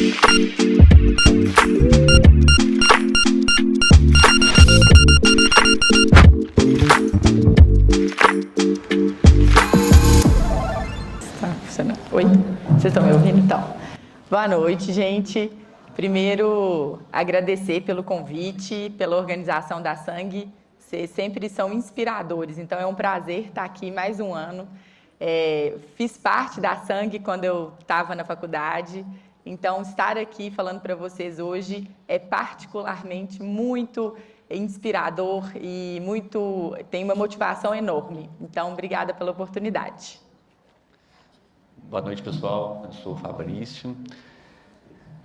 Oi, vocês estão me ouvindo? Então, boa noite, gente. Primeiro, agradecer pelo convite, pela organização da Sangue. Vocês sempre são inspiradores, então é um prazer estar aqui mais um ano. Fiz parte da Sangue quando eu estava na faculdade, então estar aqui falando para vocês hoje é particularmente muito inspirador e tem uma motivação enorme. Então, obrigada pela oportunidade. Boa noite, pessoal. Eu sou o Fabrício.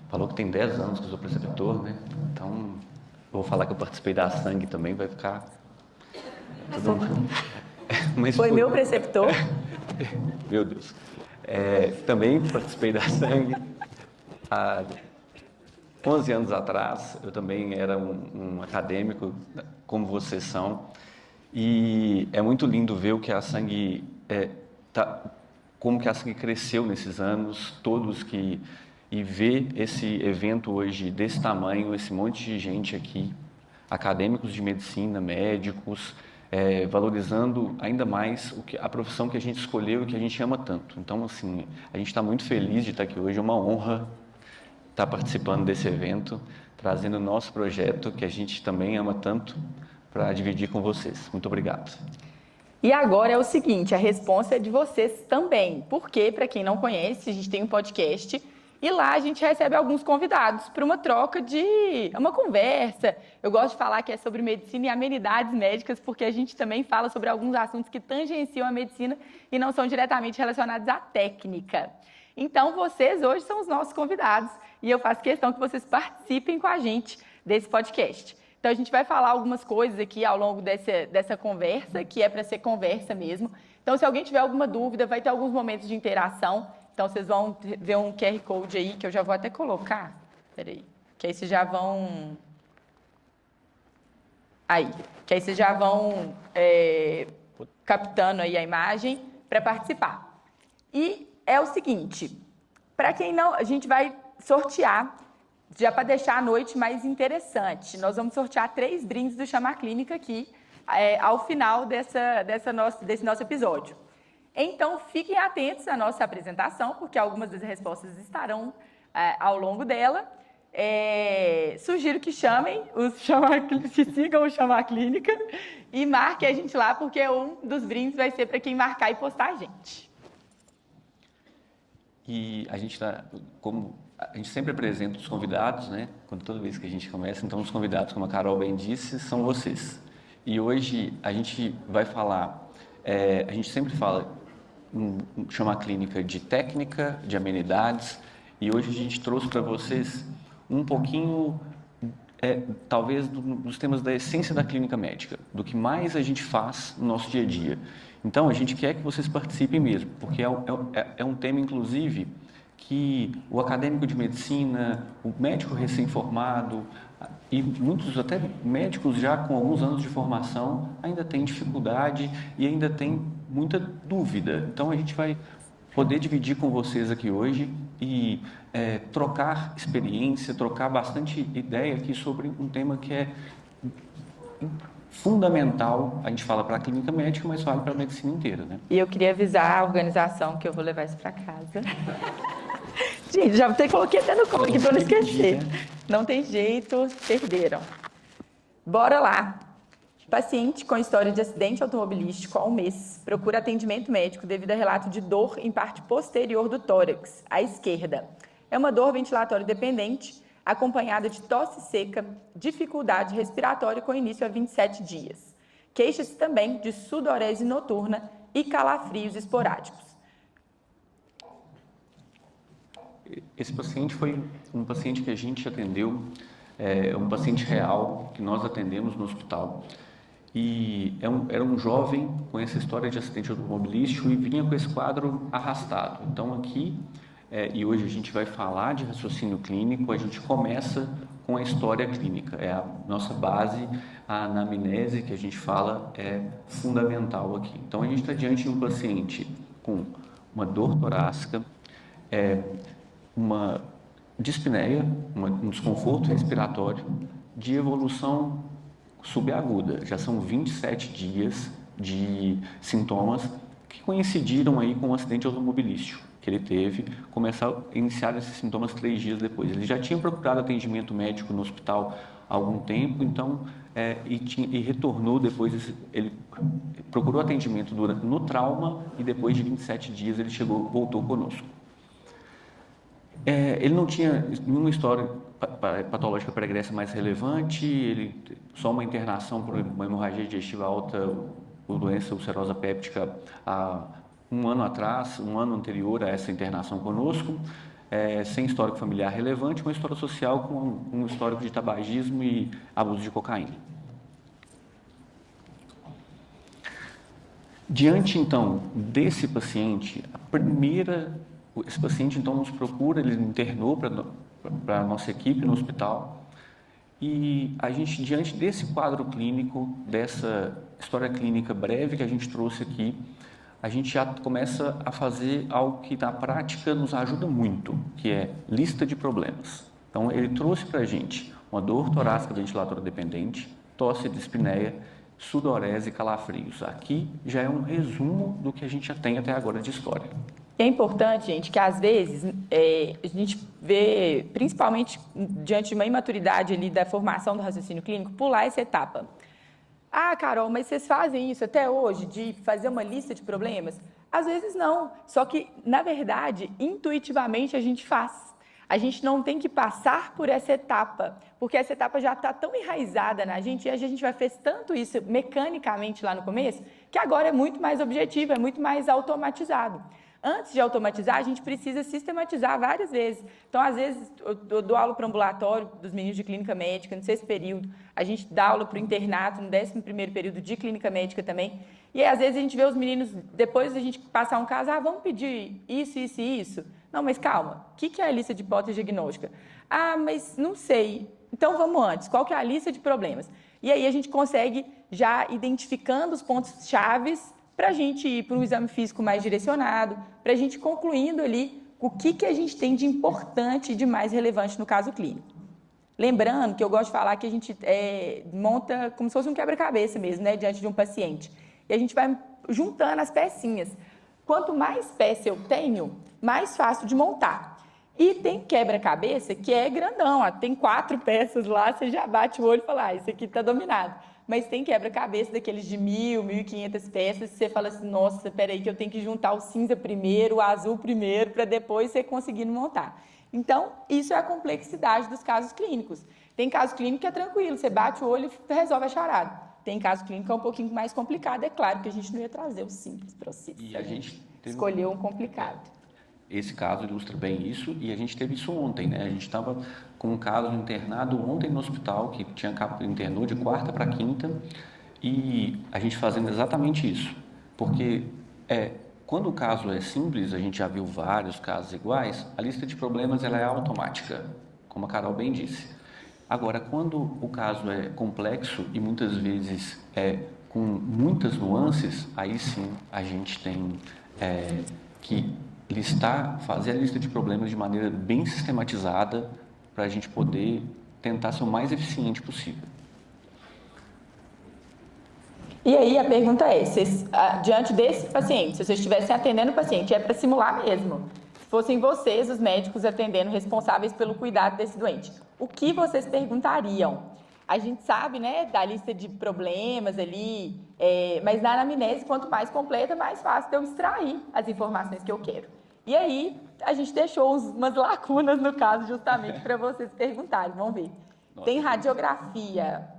Falou que tem 10 anos que eu sou preceptor, né? Então, vou falar que eu participei da Sangue também, vai ficar... Mas foi meu preceptor. Meu Deus. Também participei da Sangue. Há 11 anos atrás, eu também era um acadêmico, como vocês são. E é muito lindo ver o que a Sangue como que a Sangue cresceu nesses anos todos e ver esse evento hoje desse tamanho, esse monte de gente aqui, acadêmicos de medicina, médicos, valorizando ainda mais a profissão que a gente escolheu e que a gente ama tanto. Então, assim, a gente está muito feliz de estar aqui hoje, é uma honra estar participando desse evento, trazendo o nosso projeto, que a gente também ama tanto, para dividir com vocês. Muito obrigado. E agora é o seguinte, a resposta é de vocês também, porque, para quem não conhece, a gente tem um podcast e lá a gente recebe alguns convidados para uma troca uma conversa. Eu gosto de falar que é sobre medicina e amenidades médicas, porque a gente também fala sobre alguns assuntos que tangenciam a medicina e não são diretamente relacionados à técnica. Então, vocês hoje são os nossos convidados e eu faço questão que vocês participem com a gente desse podcast. Então, a gente vai falar algumas coisas aqui ao longo dessa conversa, que é para ser conversa mesmo. Então, se alguém tiver alguma dúvida, vai ter alguns momentos de interação. Então, vocês vão ver um QR Code aí, que eu já vou até colocar. Peraí. Que aí vocês já vão... Que aí vocês já vão captando aí a imagem para participar. E é o seguinte, para quem não... A gente vai sortear... Já para deixar a noite mais interessante, nós vamos sortear 3 brindes do Chamar Clínica aqui ao final desse nosso episódio. Então, fiquem atentos à nossa apresentação, porque algumas das respostas estarão ao longo dela. Sugiro que que sigam o Chamar Clínica e marquem a gente lá, porque um dos brindes vai ser para quem marcar e postar a gente. E a gente a gente sempre apresenta os convidados, né? Toda vez que a gente começa, então os convidados, como a Carol bem disse, são vocês. E hoje a gente vai falar, a gente sempre fala, chama a clínica de técnica, de amenidades, e hoje a gente trouxe para vocês um pouquinho, talvez, dos temas da essência da clínica médica, do que mais a gente faz no nosso dia a dia. Então, a gente quer que vocês participem mesmo, porque é um tema, inclusive, que o acadêmico de medicina, o médico recém-formado e muitos até médicos já com alguns anos de formação ainda têm dificuldade e ainda tem muita dúvida. Então a gente vai poder dividir com vocês aqui hoje e trocar experiência, trocar bastante ideia aqui sobre um tema que é fundamental, a gente fala para a clínica médica, mas vale para a medicina inteira, né? E eu queria avisar a organização que eu vou levar isso para casa. Gente, já coloquei até no colo aqui para não esquecer. Não tem jeito, perderam. Bora lá. Paciente com história de acidente automobilístico há um mês procura atendimento médico devido a relato de dor em parte posterior do tórax, à esquerda. É uma dor ventilatória dependente, acompanhada de tosse seca, dificuldade respiratória com início a 27 dias. Queixa-se também de sudorese noturna e calafrios esporádicos. Esse paciente foi um paciente que a gente atendeu, um paciente real que nós atendemos no hospital. E era um jovem com essa história de acidente automobilístico e vinha com esse quadro arrastado. Então aqui, e hoje a gente vai falar de raciocínio clínico, a gente começa com a história clínica. É a nossa base, a anamnese que a gente fala é fundamental aqui. Então a gente está diante de um paciente com uma dor torácica, uma dispneia, um desconforto respiratório de evolução subaguda. Já são 27 dias de sintomas que coincidiram aí com um acidente automobilístico que ele teve, começar a iniciar esses sintomas 3 dias depois. Ele já tinha procurado atendimento médico no hospital há algum tempo, então, e retornou depois, ele procurou atendimento no trauma e depois de 27 dias ele voltou conosco. Ele não tinha nenhuma história patológica pregressa mais relevante, só uma internação por uma hemorragia digestiva alta, por doença ulcerosa péptica, há um ano atrás, um ano anterior a essa internação conosco, sem histórico familiar relevante, uma história social com um histórico de tabagismo e abuso de cocaína. Diante, então, desse paciente, esse paciente, então, nos procura, ele internou para a nossa equipe no hospital e a gente, diante desse quadro clínico, dessa história clínica breve que a gente trouxe aqui, a gente já começa a fazer algo que, na prática, nos ajuda muito, que é lista de problemas. Então, ele trouxe para a gente uma dor torácica ventilatória dependente, tosse, dispneia, sudorese e calafrios. Aqui já é um resumo do que a gente já tem até agora de história. É importante, gente, que às vezes a gente vê, principalmente diante de uma imaturidade ali da formação do raciocínio clínico, pular essa etapa. Ah, Carol, mas vocês fazem isso até hoje, de fazer uma lista de problemas? Às vezes não, só que, na verdade, intuitivamente a gente faz. A gente não tem que passar por essa etapa, porque essa etapa já está tão enraizada na gente, e a gente fez tanto isso mecanicamente lá no começo, que agora é muito mais objetivo, é muito mais automatizado. Antes de automatizar, a gente precisa sistematizar várias vezes. Então, às vezes, eu dou aula para o ambulatório dos meninos de clínica médica, no 6º período. A gente dá aula para o internato, no 11º período de clínica médica também. E aí, às vezes, a gente vê os meninos, depois da gente passar um caso, vamos pedir isso, isso e isso. Não, mas calma, o que é a lista de hipótese diagnóstica? Ah, mas não sei. Então, vamos antes. Qual que é a lista de problemas? E aí, a gente consegue, já identificando os pontos chaves, para a gente ir para um exame físico mais direcionado, para a gente concluindo ali o que a gente tem de importante e de mais relevante no caso clínico. Lembrando que eu gosto de falar que a gente monta como se fosse um quebra-cabeça mesmo, né, diante de um paciente. E a gente vai juntando as pecinhas. Quanto mais peça eu tenho, mais fácil de montar. E tem quebra-cabeça que é grandão, tem 4 peças lá, você já bate o olho e fala, isso aqui está dominado. Mas tem quebra-cabeça daqueles de 1.000, 1.500 peças, você fala assim, nossa, peraí que eu tenho que juntar o cinza primeiro, o azul primeiro, para depois você conseguir montar. Então, isso é a complexidade dos casos clínicos. Tem caso clínico que é tranquilo, você bate o olho e resolve a charada. Tem caso clínico que é um pouquinho mais complicado, é claro que a gente não ia trazer o simples para vocês. E a gente escolheu um complicado. Esse caso ilustra bem isso, e a gente teve isso ontem, né? A gente estava com um caso internado ontem no hospital, que internou de quarta para quinta, e a gente fazendo exatamente isso. Porque quando o caso é simples, a gente já viu vários casos iguais, a lista de problemas ela é automática, como a Carol bem disse. Agora, quando o caso é complexo e muitas vezes com muitas nuances, aí sim a gente tem que fazer a lista de problemas de maneira bem sistematizada para a gente poder tentar ser o mais eficiente possível. E aí a pergunta é, diante desse paciente, se vocês estivessem atendendo o paciente, é para simular mesmo, se fossem vocês, os médicos atendendo, responsáveis pelo cuidado desse doente, o que vocês perguntariam? A gente sabe, né, da lista de problemas ali, mas na anamnese, quanto mais completa, mais fácil de eu extrair as informações que eu quero. E aí, a gente deixou umas lacunas no caso, justamente para vocês perguntarem. Vamos ver. Nossa, tem radiografia.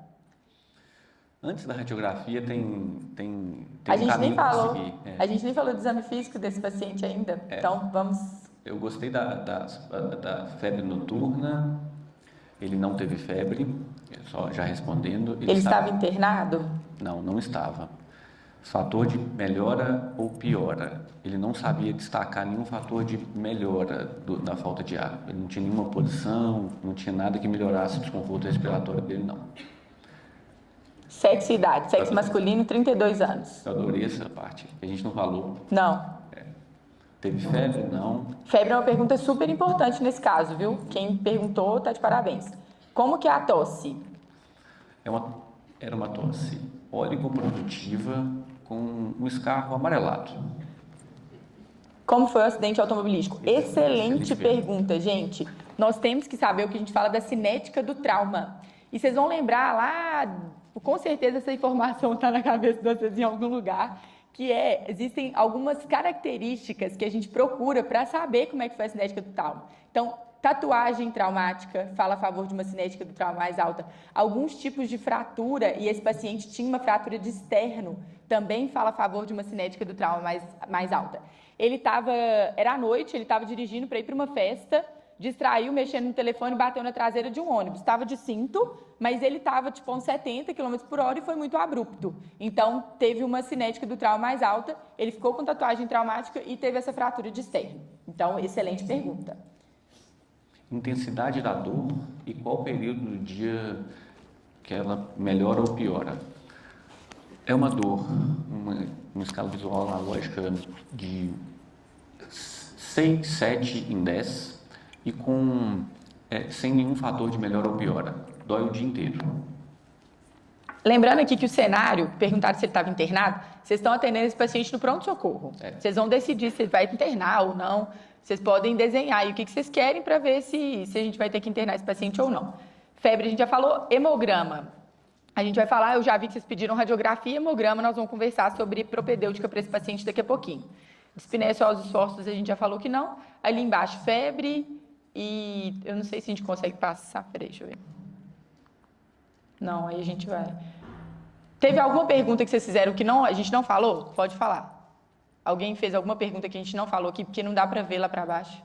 Antes da radiografia, tem a gente nem falou. A gente nem falou do exame físico desse paciente ainda. Então, vamos... Eu gostei da febre noturna. Ele não teve febre, só já respondendo. Ele estava internado? Não, não estava. Fator de melhora ou piora. Ele não sabia destacar nenhum fator de melhora da falta de ar. Ele não tinha nenhuma posição, não tinha nada que melhorasse o desconforto respiratório dele, não. Sexo e idade. Sexo masculino, 32 anos. Eu adorei essa parte, que a gente não falou. Não. Teve febre? Não. Febre é uma pergunta super importante nesse caso, viu? Quem perguntou tá de parabéns. Como que é a tosse? Era uma tosse oligoprodutiva com um escarro amarelado. Como foi o acidente automobilístico? Excelente Excelente pergunta, gente. Nós temos que saber o que a gente fala da cinética do trauma. E vocês vão lembrar lá, com certeza essa informação está na cabeça de vocês em algum lugar, existem algumas características que a gente procura para saber como é que foi a cinética do trauma. Então, tatuagem traumática fala a favor de uma cinética do trauma mais alta. Alguns tipos de fratura, e esse paciente tinha uma fratura de externo, também fala a favor de uma cinética do trauma mais alta. Era à noite, ele estava dirigindo para ir para uma festa, distraiu, mexendo no telefone, bateu na traseira de um ônibus. Estava de cinto, mas ele estava tipo a uns 70 km por hora e foi muito abrupto. Então, teve uma cinética do trauma mais alta, ele ficou com tatuagem traumática e teve essa fratura de externo. Então, excelente pergunta. Intensidade da dor e qual período do dia que ela melhora ou piora? É uma dor, uma escala visual analógica de 6, 7 em 10 e sem nenhum fator de melhora ou piora. Dói o dia inteiro. Lembrando aqui que o cenário, perguntaram se ele estava internado, vocês estão atendendo esse paciente no pronto-socorro. Vocês vão decidir se ele vai internar ou não. Vocês podem desenhar aí o que vocês querem para ver se a gente vai ter que internar esse paciente ou não. Febre, a gente já falou. Hemograma. A gente vai falar, eu já vi que vocês pediram radiografia e hemograma, nós vamos conversar sobre propedêutica para esse paciente daqui a pouquinho. Dispneia aos esforços, a gente já falou que não. Ali embaixo, febre e... eu não sei se a gente consegue passar, peraí, deixa eu ver. Não, aí a gente vai... Teve alguma pergunta que vocês fizeram que a gente não falou? Pode falar. Alguém fez alguma pergunta que a gente não falou aqui, porque não dá para ver lá para baixo?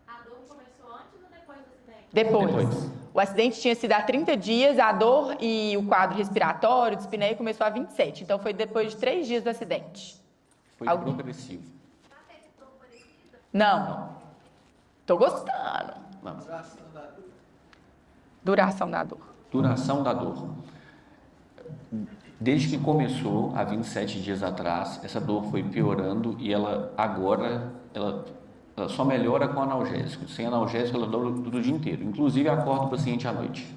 A dor começou antes ou depois do acidente? Depois. O acidente tinha sido há 30 dias, a dor e o quadro respiratório, dispneia, começou há 27. Então, foi depois de 3 dias do acidente. Foi progressivo. Já teve dor parecida? Não. Tô gostando. Não. Duração da dor. Duração da dor. Desde que começou, há 27 dias atrás, essa dor foi piorando e ela só melhora com analgésico. Sem analgésico, ela dura o dia inteiro. Inclusive, acorda o paciente à noite.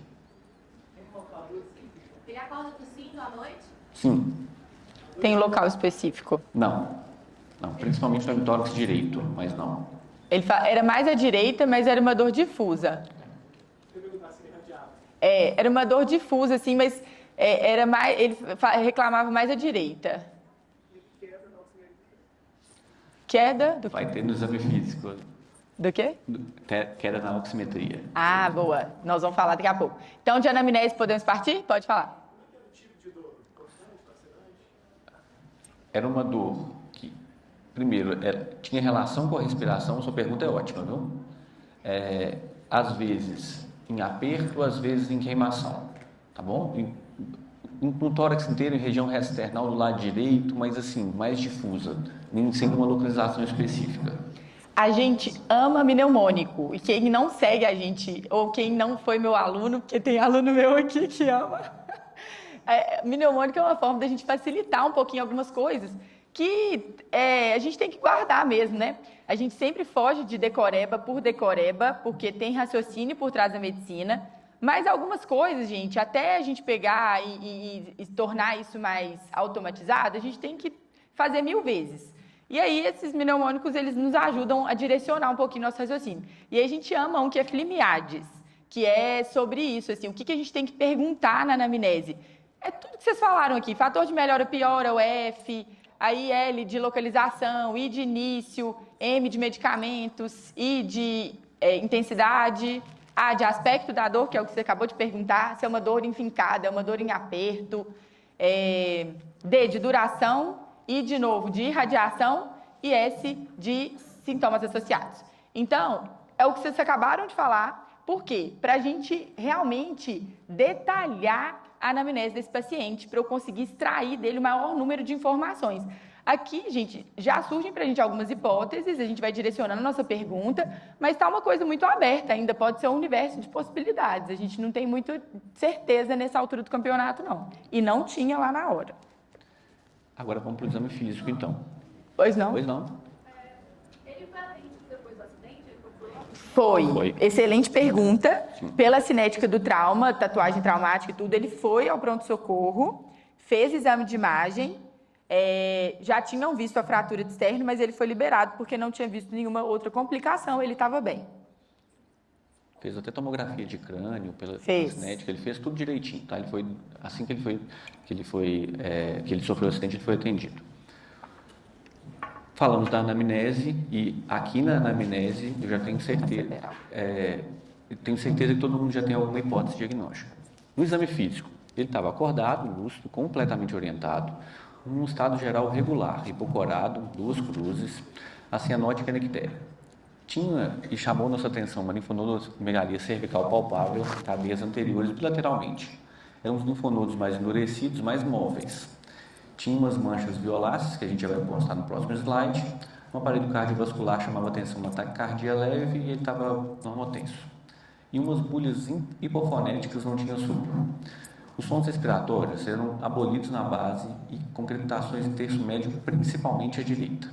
Ele acorda tossindo à noite? Sim. Tem local específico? Não, principalmente no tórax direito, mas não. Era mais à direita, mas era uma dor difusa. Era uma dor difusa, assim, mas ele reclamava mais à direita. Queda? Vai ter no exame físico. Do quê? Queda na oximetria. Ah, boa. Nós vamos falar daqui a pouco. Então, de anamnese, podemos partir? Pode falar. Era uma dor que, primeiro, tinha relação com a respiração. Sua pergunta é ótima, viu? Às vezes em aperto, às vezes em queimação, tá bom? No tórax inteiro, em região external do lado direito, mas assim, mais difusa, nem sem uma localização específica. A gente ama mnemônico, e quem não segue a gente, ou quem não foi meu aluno, porque tem aluno meu aqui que ama, mnemônico é uma forma da gente facilitar um pouquinho algumas coisas que a gente tem que guardar mesmo, né? A gente sempre foge de decoreba por decoreba, porque tem raciocínio por trás da medicina, mas algumas coisas, gente, até a gente pegar e tornar isso mais automatizado, a gente tem que fazer 1000 vezes. E aí, esses mnemônicos, eles nos ajudam a direcionar um pouquinho nosso raciocínio. E aí, a gente ama um que é Flimiades, que é sobre isso, assim, o que a gente tem que perguntar na anamnese. É tudo que vocês falaram aqui, fator de melhora ou piora, o F, aí L de localização, I de início, M de medicamentos, I de intensidade, A de aspecto da dor, que é o que você acabou de perguntar, se é uma dor enfincada, é uma dor em aperto, D de duração, I de novo de irradiação e S de sintomas associados. Então, é o que vocês acabaram de falar. Por quê? Para a gente realmente detalhar a anamnese desse paciente, para eu conseguir extrair dele o maior número de informações. Aqui, gente, já surgem para a gente algumas hipóteses, a gente vai direcionando a nossa pergunta, mas está uma coisa muito aberta ainda, pode ser um universo de possibilidades. A gente não tem muita certeza nessa altura do campeonato, não. E não tinha lá na hora. Agora vamos para o exame físico, então. Pois não? Ele Foi. Excelente pergunta. Pela cinética do trauma, tatuagem traumática e tudo, ele foi ao pronto-socorro, fez exame de imagem, já tinham visto a fratura de externo, mas ele foi liberado porque não tinha visto nenhuma outra complicação, ele estava bem. Fez até tomografia de crânio pela cinética, ele fez tudo direitinho, tá? Ele foi, assim que ele sofreu o acidente, ele foi atendido. Falamos da anamnese e aqui na anamnese eu já tenho certeza, que todo mundo já tem alguma hipótese diagnóstica. No exame físico, ele estava acordado, lúcido, completamente orientado, um estado geral regular, hipocorado, 2 cruzes, a cianótica nectéria. Tinha e chamou nossa atenção uma linfonodomegalia cervical palpável, cadeias anteriores bilateralmente. Eram os linfonodos mais endurecidos, mais móveis. Tinha umas manchas violáceas, que a gente já vai mostrar no próximo slide. Um aparelho cardiovascular chamava atenção uma taquicardia leve e ele estava normotenso. E umas bolhas hipofonéticas não tinham supra. Os sons respiratórios eram abolidos na base e com crepitações em terço médio, principalmente à direita.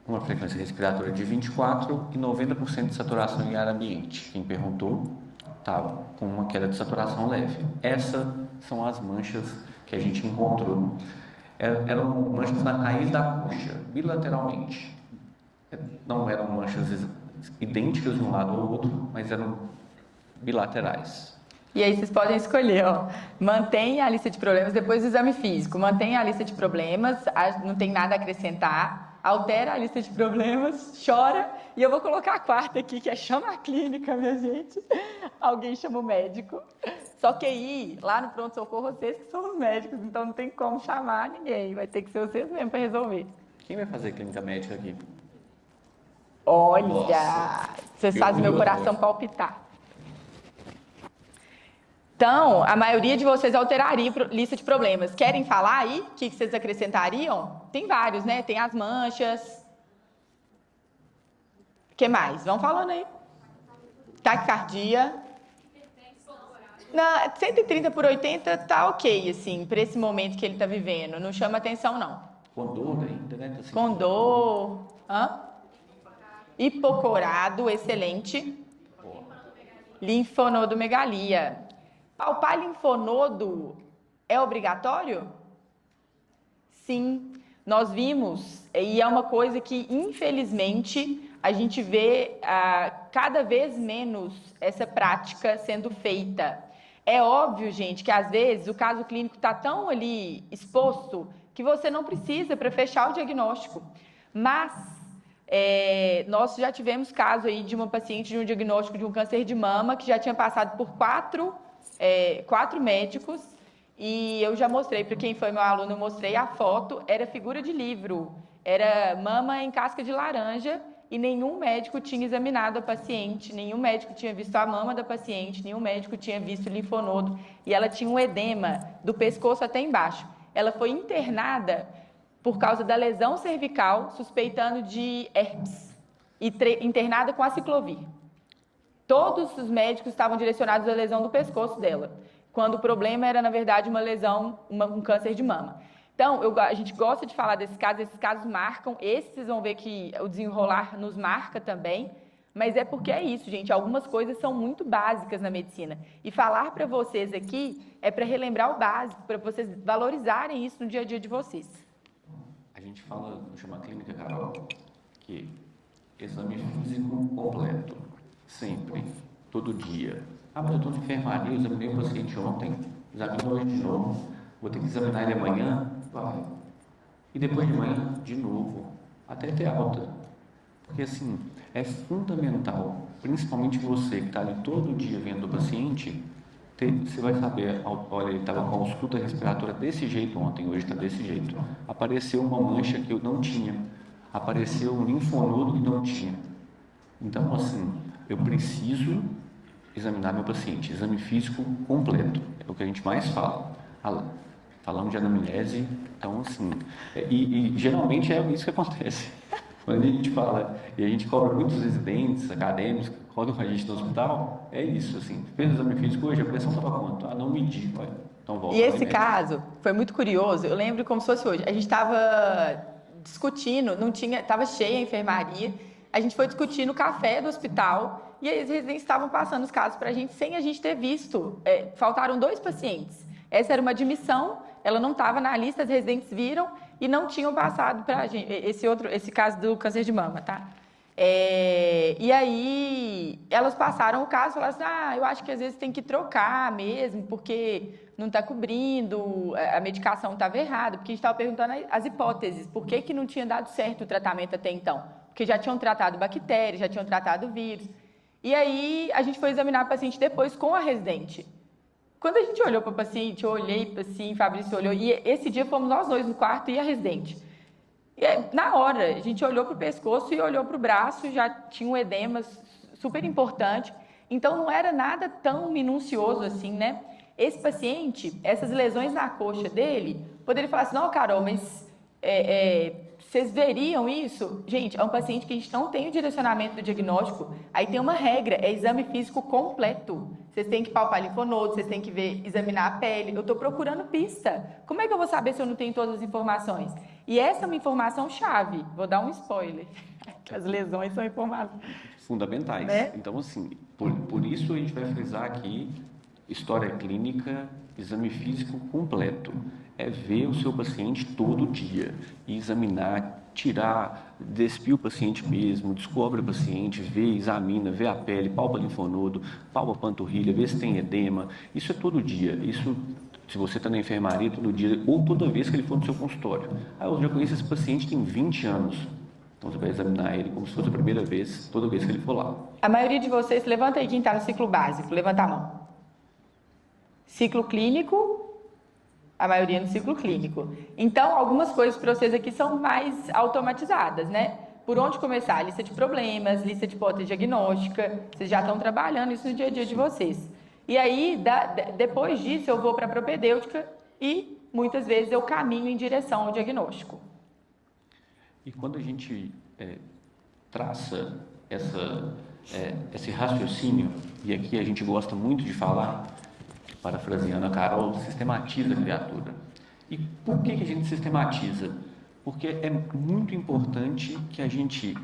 Uma frequência respiratória de 24 e 90% de saturação em ar ambiente. Quem perguntou estava com uma queda de saturação leve. Essas são as manchas que a gente encontrou. Eram manchas na raiz da coxa, bilateralmente. Não eram manchas idênticas de um lado ao outro, mas eram bilaterais. E aí vocês podem escolher, ó, mantém a lista de problemas depois do exame físico, mantém a lista de problemas, não tem nada a acrescentar, altera a lista de problemas, chora, e eu vou colocar a quarta aqui, que é chama a clínica, minha gente. Alguém chama o médico. Só que aí, lá no pronto-socorro, vocês que são os médicos, então não tem como chamar ninguém, vai ter que ser vocês mesmo para resolver. Quem vai fazer clínica médica aqui? Olha, nossa, vocês fazem meu coração palpitar. Então, a maioria de vocês alteraria a lista de problemas. Querem falar aí? O que vocês acrescentariam? Tem vários, né? Tem as manchas. O que mais? Vão falando aí. Taquicardia. Não, 130 por 80 tá ok, assim, para esse momento que ele tá vivendo. Não chama atenção, não. Com dor ainda, né? Assim, com dor. Hipocorado, excelente. Linfonodomegalia. Palpar linfonodo é obrigatório? Sim, nós vimos, e é uma coisa que, infelizmente, a gente vê cada vez menos essa prática sendo feita. É óbvio, gente, que às vezes o caso clínico está tão ali exposto que você não precisa para fechar o diagnóstico. Mas nós já tivemos caso aí de uma paciente de um diagnóstico de um câncer de mama que já tinha passado por quatro médicos, e eu já mostrei, para quem foi meu aluno, eu mostrei a foto, era figura de livro, era mama em casca de laranja, e nenhum médico tinha examinado a paciente, nenhum médico tinha visto a mama da paciente, nenhum médico tinha visto o linfonodo, e ela tinha um edema do pescoço até embaixo. Ela foi internada por causa da lesão cervical, suspeitando de herpes, e internada com aciclovir. Todos os médicos estavam direcionados à lesão do pescoço dela, quando o problema era, na verdade, uma lesão, um câncer de mama. Então, a gente gosta de falar desses casos, esses casos marcam, esses vocês vão ver que o desenrolar nos marca também, mas é porque é isso, gente, algumas coisas são muito básicas na medicina. E falar para vocês aqui é para relembrar o básico, para vocês valorizarem isso no dia a dia de vocês. A gente fala, no Chama Clínica, Carol, que exame físico completo. Sempre, todo dia. Mas eu estou de enfermaria, eu examinei o paciente ontem, examino hoje de novo, vou ter que examinar ele amanhã? Vai. E depois de manhã, de novo, até ter alta. Porque, assim, é fundamental, principalmente você que está ali todo dia vendo o paciente, você vai saber, olha, ele estava com a ausculta respiratória desse jeito ontem, hoje está desse jeito. Apareceu uma mancha que eu não tinha, apareceu um linfonodo que não tinha. Então, assim, eu preciso examinar meu paciente, exame físico completo, é o que a gente mais fala. Falamos de anamnese, então assim, e geralmente é isso que acontece. Quando a gente fala, e a gente cobra muitos residentes, acadêmicos, que rodam com a gente no hospital, é isso, assim, fez o exame físico hoje, a pressão estava quanto? Não medi, então volta. E esse caso foi muito curioso, eu lembro como se fosse hoje, a gente estava discutindo, estava cheia a enfermaria, a gente foi discutir no café do hospital e os residentes estavam passando os casos para a gente sem a gente ter visto. Faltaram 2 pacientes. Essa era uma admissão, ela não estava na lista, os residentes viram e não tinham passado para a gente. Esse caso do câncer de mama, tá? E aí, elas passaram o caso e falaram assim, eu acho que às vezes tem que trocar mesmo, porque não está cobrindo, a medicação estava errada, porque a gente estava perguntando as hipóteses, por que não tinha dado certo o tratamento até então? Porque já tinham tratado bactérias, já tinham tratado vírus. E aí, a gente foi examinar a paciente depois com a residente. Quando a gente olhou para a paciente, eu olhei assim, Fabrício olhou, e esse dia fomos nós 2 no quarto e a residente. E na hora, a gente olhou para o pescoço e olhou para o braço, já tinha um edema super importante. Então, não era nada tão minucioso assim, né? Esse paciente, essas lesões na coxa dele, poderia falar assim, não, Carol, mas vocês veriam isso? Gente, é um paciente que a gente não tem o direcionamento do diagnóstico, aí tem uma regra, é exame físico completo. Vocês têm que palpar linfonodo, vocês têm que examinar a pele. Eu estou procurando pista. Como é que eu vou saber se eu não tenho todas as informações? E essa é uma informação chave. Vou dar um spoiler. As lesões são informações fundamentais. Né? Então, assim, por isso a gente vai frisar aqui história clínica, exame físico completo. É ver o seu paciente todo dia e examinar, tirar, despir o paciente mesmo, descobre o paciente, vê, examina, vê a pele, palpa linfonodo, palpa a panturrilha, vê se tem edema. Isso é todo dia. Isso, se você está na enfermaria todo dia ou toda vez que ele for no seu consultório. Eu já conheço esse paciente tem 20 anos. Então você vai examinar ele como se fosse a primeira vez, toda vez que ele for lá. A maioria de vocês, levanta aí quem está no ciclo básico, levanta a mão. Ciclo clínico, a maioria no ciclo clínico. Então, algumas coisas para vocês aqui são mais automatizadas, né? Por onde começar? Lista de problemas, lista de hipótese diagnóstica, vocês já estão trabalhando isso no dia a dia de vocês. E aí, depois disso, eu vou para a propedêutica e, muitas vezes, eu caminho em direção ao diagnóstico. E quando a gente traça esse raciocínio, e aqui a gente gosta muito de falar, parafraseando a Carol, sistematiza a criatura. E por que a gente sistematiza? Porque é muito importante que a gente,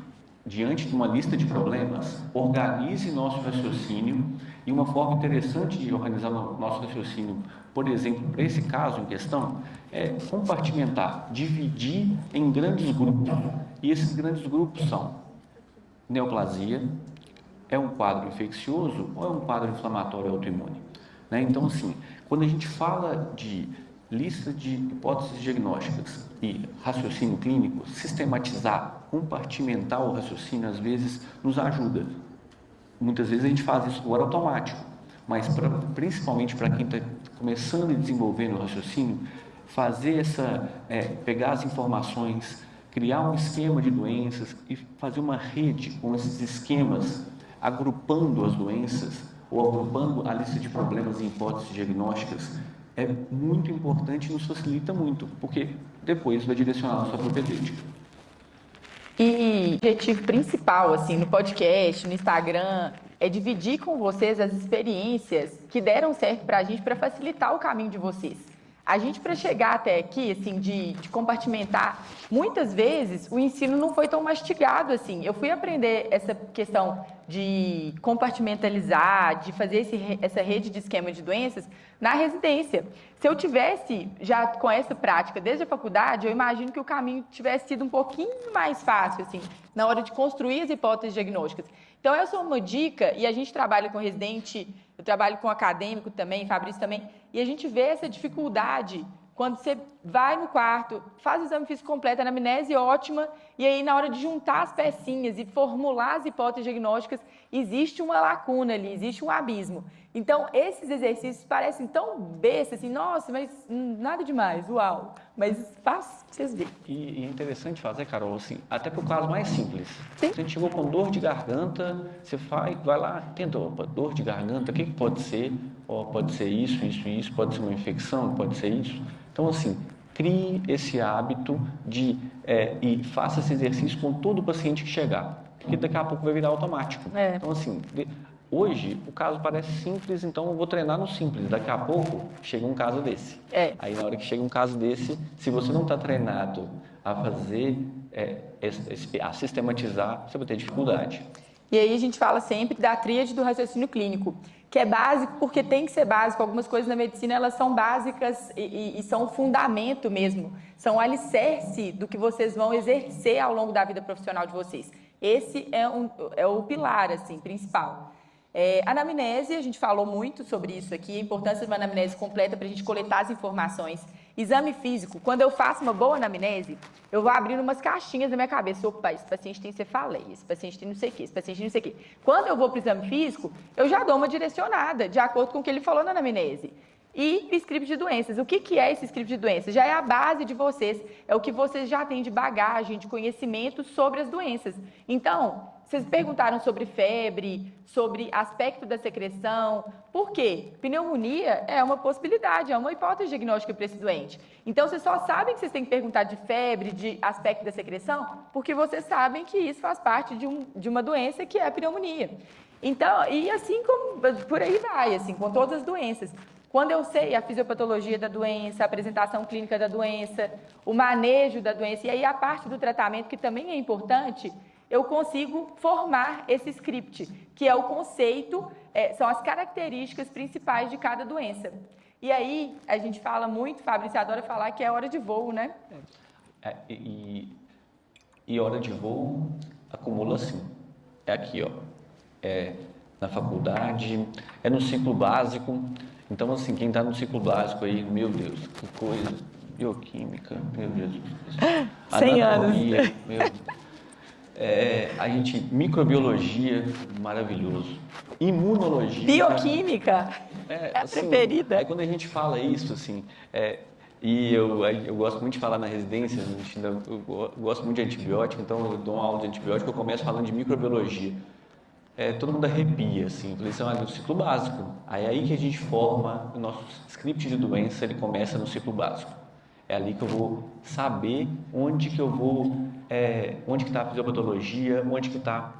diante de uma lista de problemas, organize nosso raciocínio. E uma forma interessante de organizar nosso raciocínio, por exemplo, para esse caso em questão, é compartimentar, dividir em grandes grupos. E esses grandes grupos são neoplasia, é um quadro infeccioso ou é um quadro inflamatório autoimune? Então, assim, quando a gente fala de lista de hipóteses diagnósticas e raciocínio clínico, sistematizar, compartimentar o raciocínio, às vezes, nos ajuda. Muitas vezes a gente faz isso agora automático, mas principalmente para quem está começando e desenvolvendo o raciocínio, fazer pegar as informações, criar um esquema de doenças e fazer uma rede com esses esquemas, agrupando as doenças, ou agrupando a lista de problemas e hipóteses diagnósticas, é muito importante e nos facilita muito, porque depois vai direcionar a nossa propedêutica. E o objetivo principal, assim, no podcast, no Instagram, é dividir com vocês as experiências que deram certo para a gente, para facilitar o caminho de vocês. A gente, para chegar até aqui, assim, de compartimentar, muitas vezes o ensino não foi tão mastigado, assim. Eu fui aprender essa questão de compartimentalizar, de fazer essa rede de esquema de doenças na residência. Se eu tivesse já com essa prática desde a faculdade, eu imagino que o caminho tivesse sido um pouquinho mais fácil, assim, na hora de construir as hipóteses diagnósticas. Então, essa é uma dica, e a gente trabalha com residente, eu trabalho com acadêmico também, Fabrício também, e a gente vê essa dificuldade quando você vai no quarto, faz o exame físico completo, a anamnese ótima, e aí na hora de juntar as pecinhas e formular as hipóteses diagnósticas, existe uma lacuna ali, existe um abismo. Então, esses exercícios parecem tão bestas, assim, nossa, mas nada demais, uau. Mas faz, vocês verem. E é interessante fazer, Carol, assim, até para o caso mais simples. Sim. Você chegou com dor de garganta, você vai lá, tenta, opa, dor de garganta, o que pode ser? Pode ser isso, pode ser uma infecção, pode ser isso. Então, assim, crie esse hábito e faça esse exercício com todo paciente que chegar, porque daqui a pouco vai virar automático. Então, assim, hoje o caso parece simples, então eu vou treinar no simples. Daqui a pouco chega um caso desse. Aí, na hora que chega um caso desse, se você não está treinado a fazer a sistematizar, você vai ter dificuldade. E aí a gente fala sempre da tríade do raciocínio clínico, que é básico porque tem que ser básico. Algumas coisas na medicina, elas são básicas e são fundamento mesmo, são alicerce do que vocês vão exercer ao longo da vida profissional de vocês. Esse é o pilar, assim, principal. Anamnese, a gente falou muito sobre isso aqui, a importância de uma anamnese completa para a gente coletar as informações. Exame físico, quando eu faço uma boa anamnese, eu vou abrindo umas caixinhas na minha cabeça. Opa, esse paciente tem cefaleia, esse paciente tem não sei o quê, esse paciente tem não sei o quê. Quando eu vou para o exame físico, eu já dou uma direcionada, de acordo com o que ele falou na anamnese. E script de doenças. O que é esse script de doenças? Já é a base de vocês, é o que vocês já têm de bagagem, de conhecimento sobre as doenças. Então, vocês perguntaram sobre febre, sobre aspecto da secreção. Por quê? Pneumonia é uma possibilidade, é uma hipótese diagnóstica para esse doente. Então, vocês só sabem que vocês têm que perguntar de febre, de aspecto da secreção, porque vocês sabem que isso faz parte de uma doença que é a pneumonia. Então, e assim como por aí vai, assim, com todas as doenças. Quando eu sei a fisiopatologia da doença, a apresentação clínica da doença, o manejo da doença, e aí a parte do tratamento, que também é importante, eu consigo formar esse script, que é o conceito, são as características principais de cada doença. E aí, a gente fala muito, Fabrício adora falar que é hora de voo, né? E hora de voo acumula assim. É aqui, ó. É na faculdade, é no ciclo básico. Então, assim, quem está no ciclo básico aí, meu Deus, que coisa, bioquímica, meu Deus. 100 anos. Meu Deus. A gente, microbiologia, maravilhoso. Imunologia. Bioquímica, é a assim, preferida. Aí quando a gente fala isso, assim, e eu gosto muito de falar na residência, eu gosto muito de antibiótico, então eu dou uma aula de antibiótico, eu começo falando de microbiologia. Todo mundo arrepia, assim, eles são do ciclo básico. Aí é aí que a gente forma o nosso script de doença, ele começa no ciclo básico. É ali que eu vou saber onde que eu vou, onde que está a fisiopatologia, onde que está,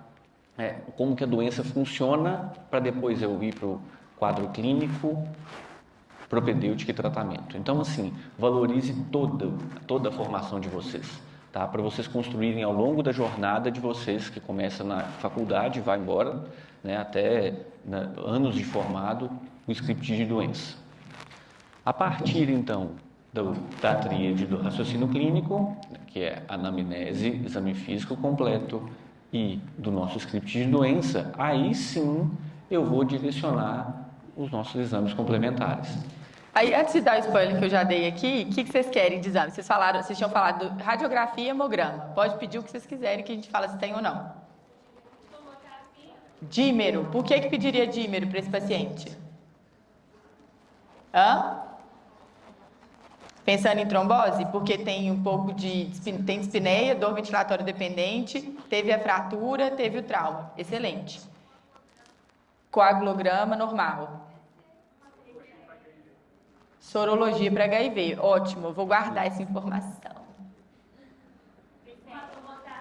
como que a doença funciona, para depois eu ir para o quadro clínico, propedêutica e tratamento. Então, assim, valorize toda a formação de vocês. Tá? Para vocês construírem ao longo da jornada de vocês, que começa na faculdade, vai embora, né, até anos de formado, o script de doença. A partir, então, da tríade do raciocínio clínico, que é anamnese, exame físico completo, e do nosso script de doença, aí sim eu vou direcionar os nossos exames complementares. Aí, antes de dar o spoiler que eu já dei aqui, o que vocês querem de exame? Vocês tinham falado de radiografia e hemograma. Pode pedir o que vocês quiserem que a gente fala se tem ou não. Dímero. Por que pediria dímero para esse paciente? Pensando em trombose? Porque tem um pouco tem dispneia, dor ventilatória dependente, teve a fratura, teve o trauma. Excelente. Coagulograma normal. Sorologia para HIV. Ótimo, eu vou guardar essa informação.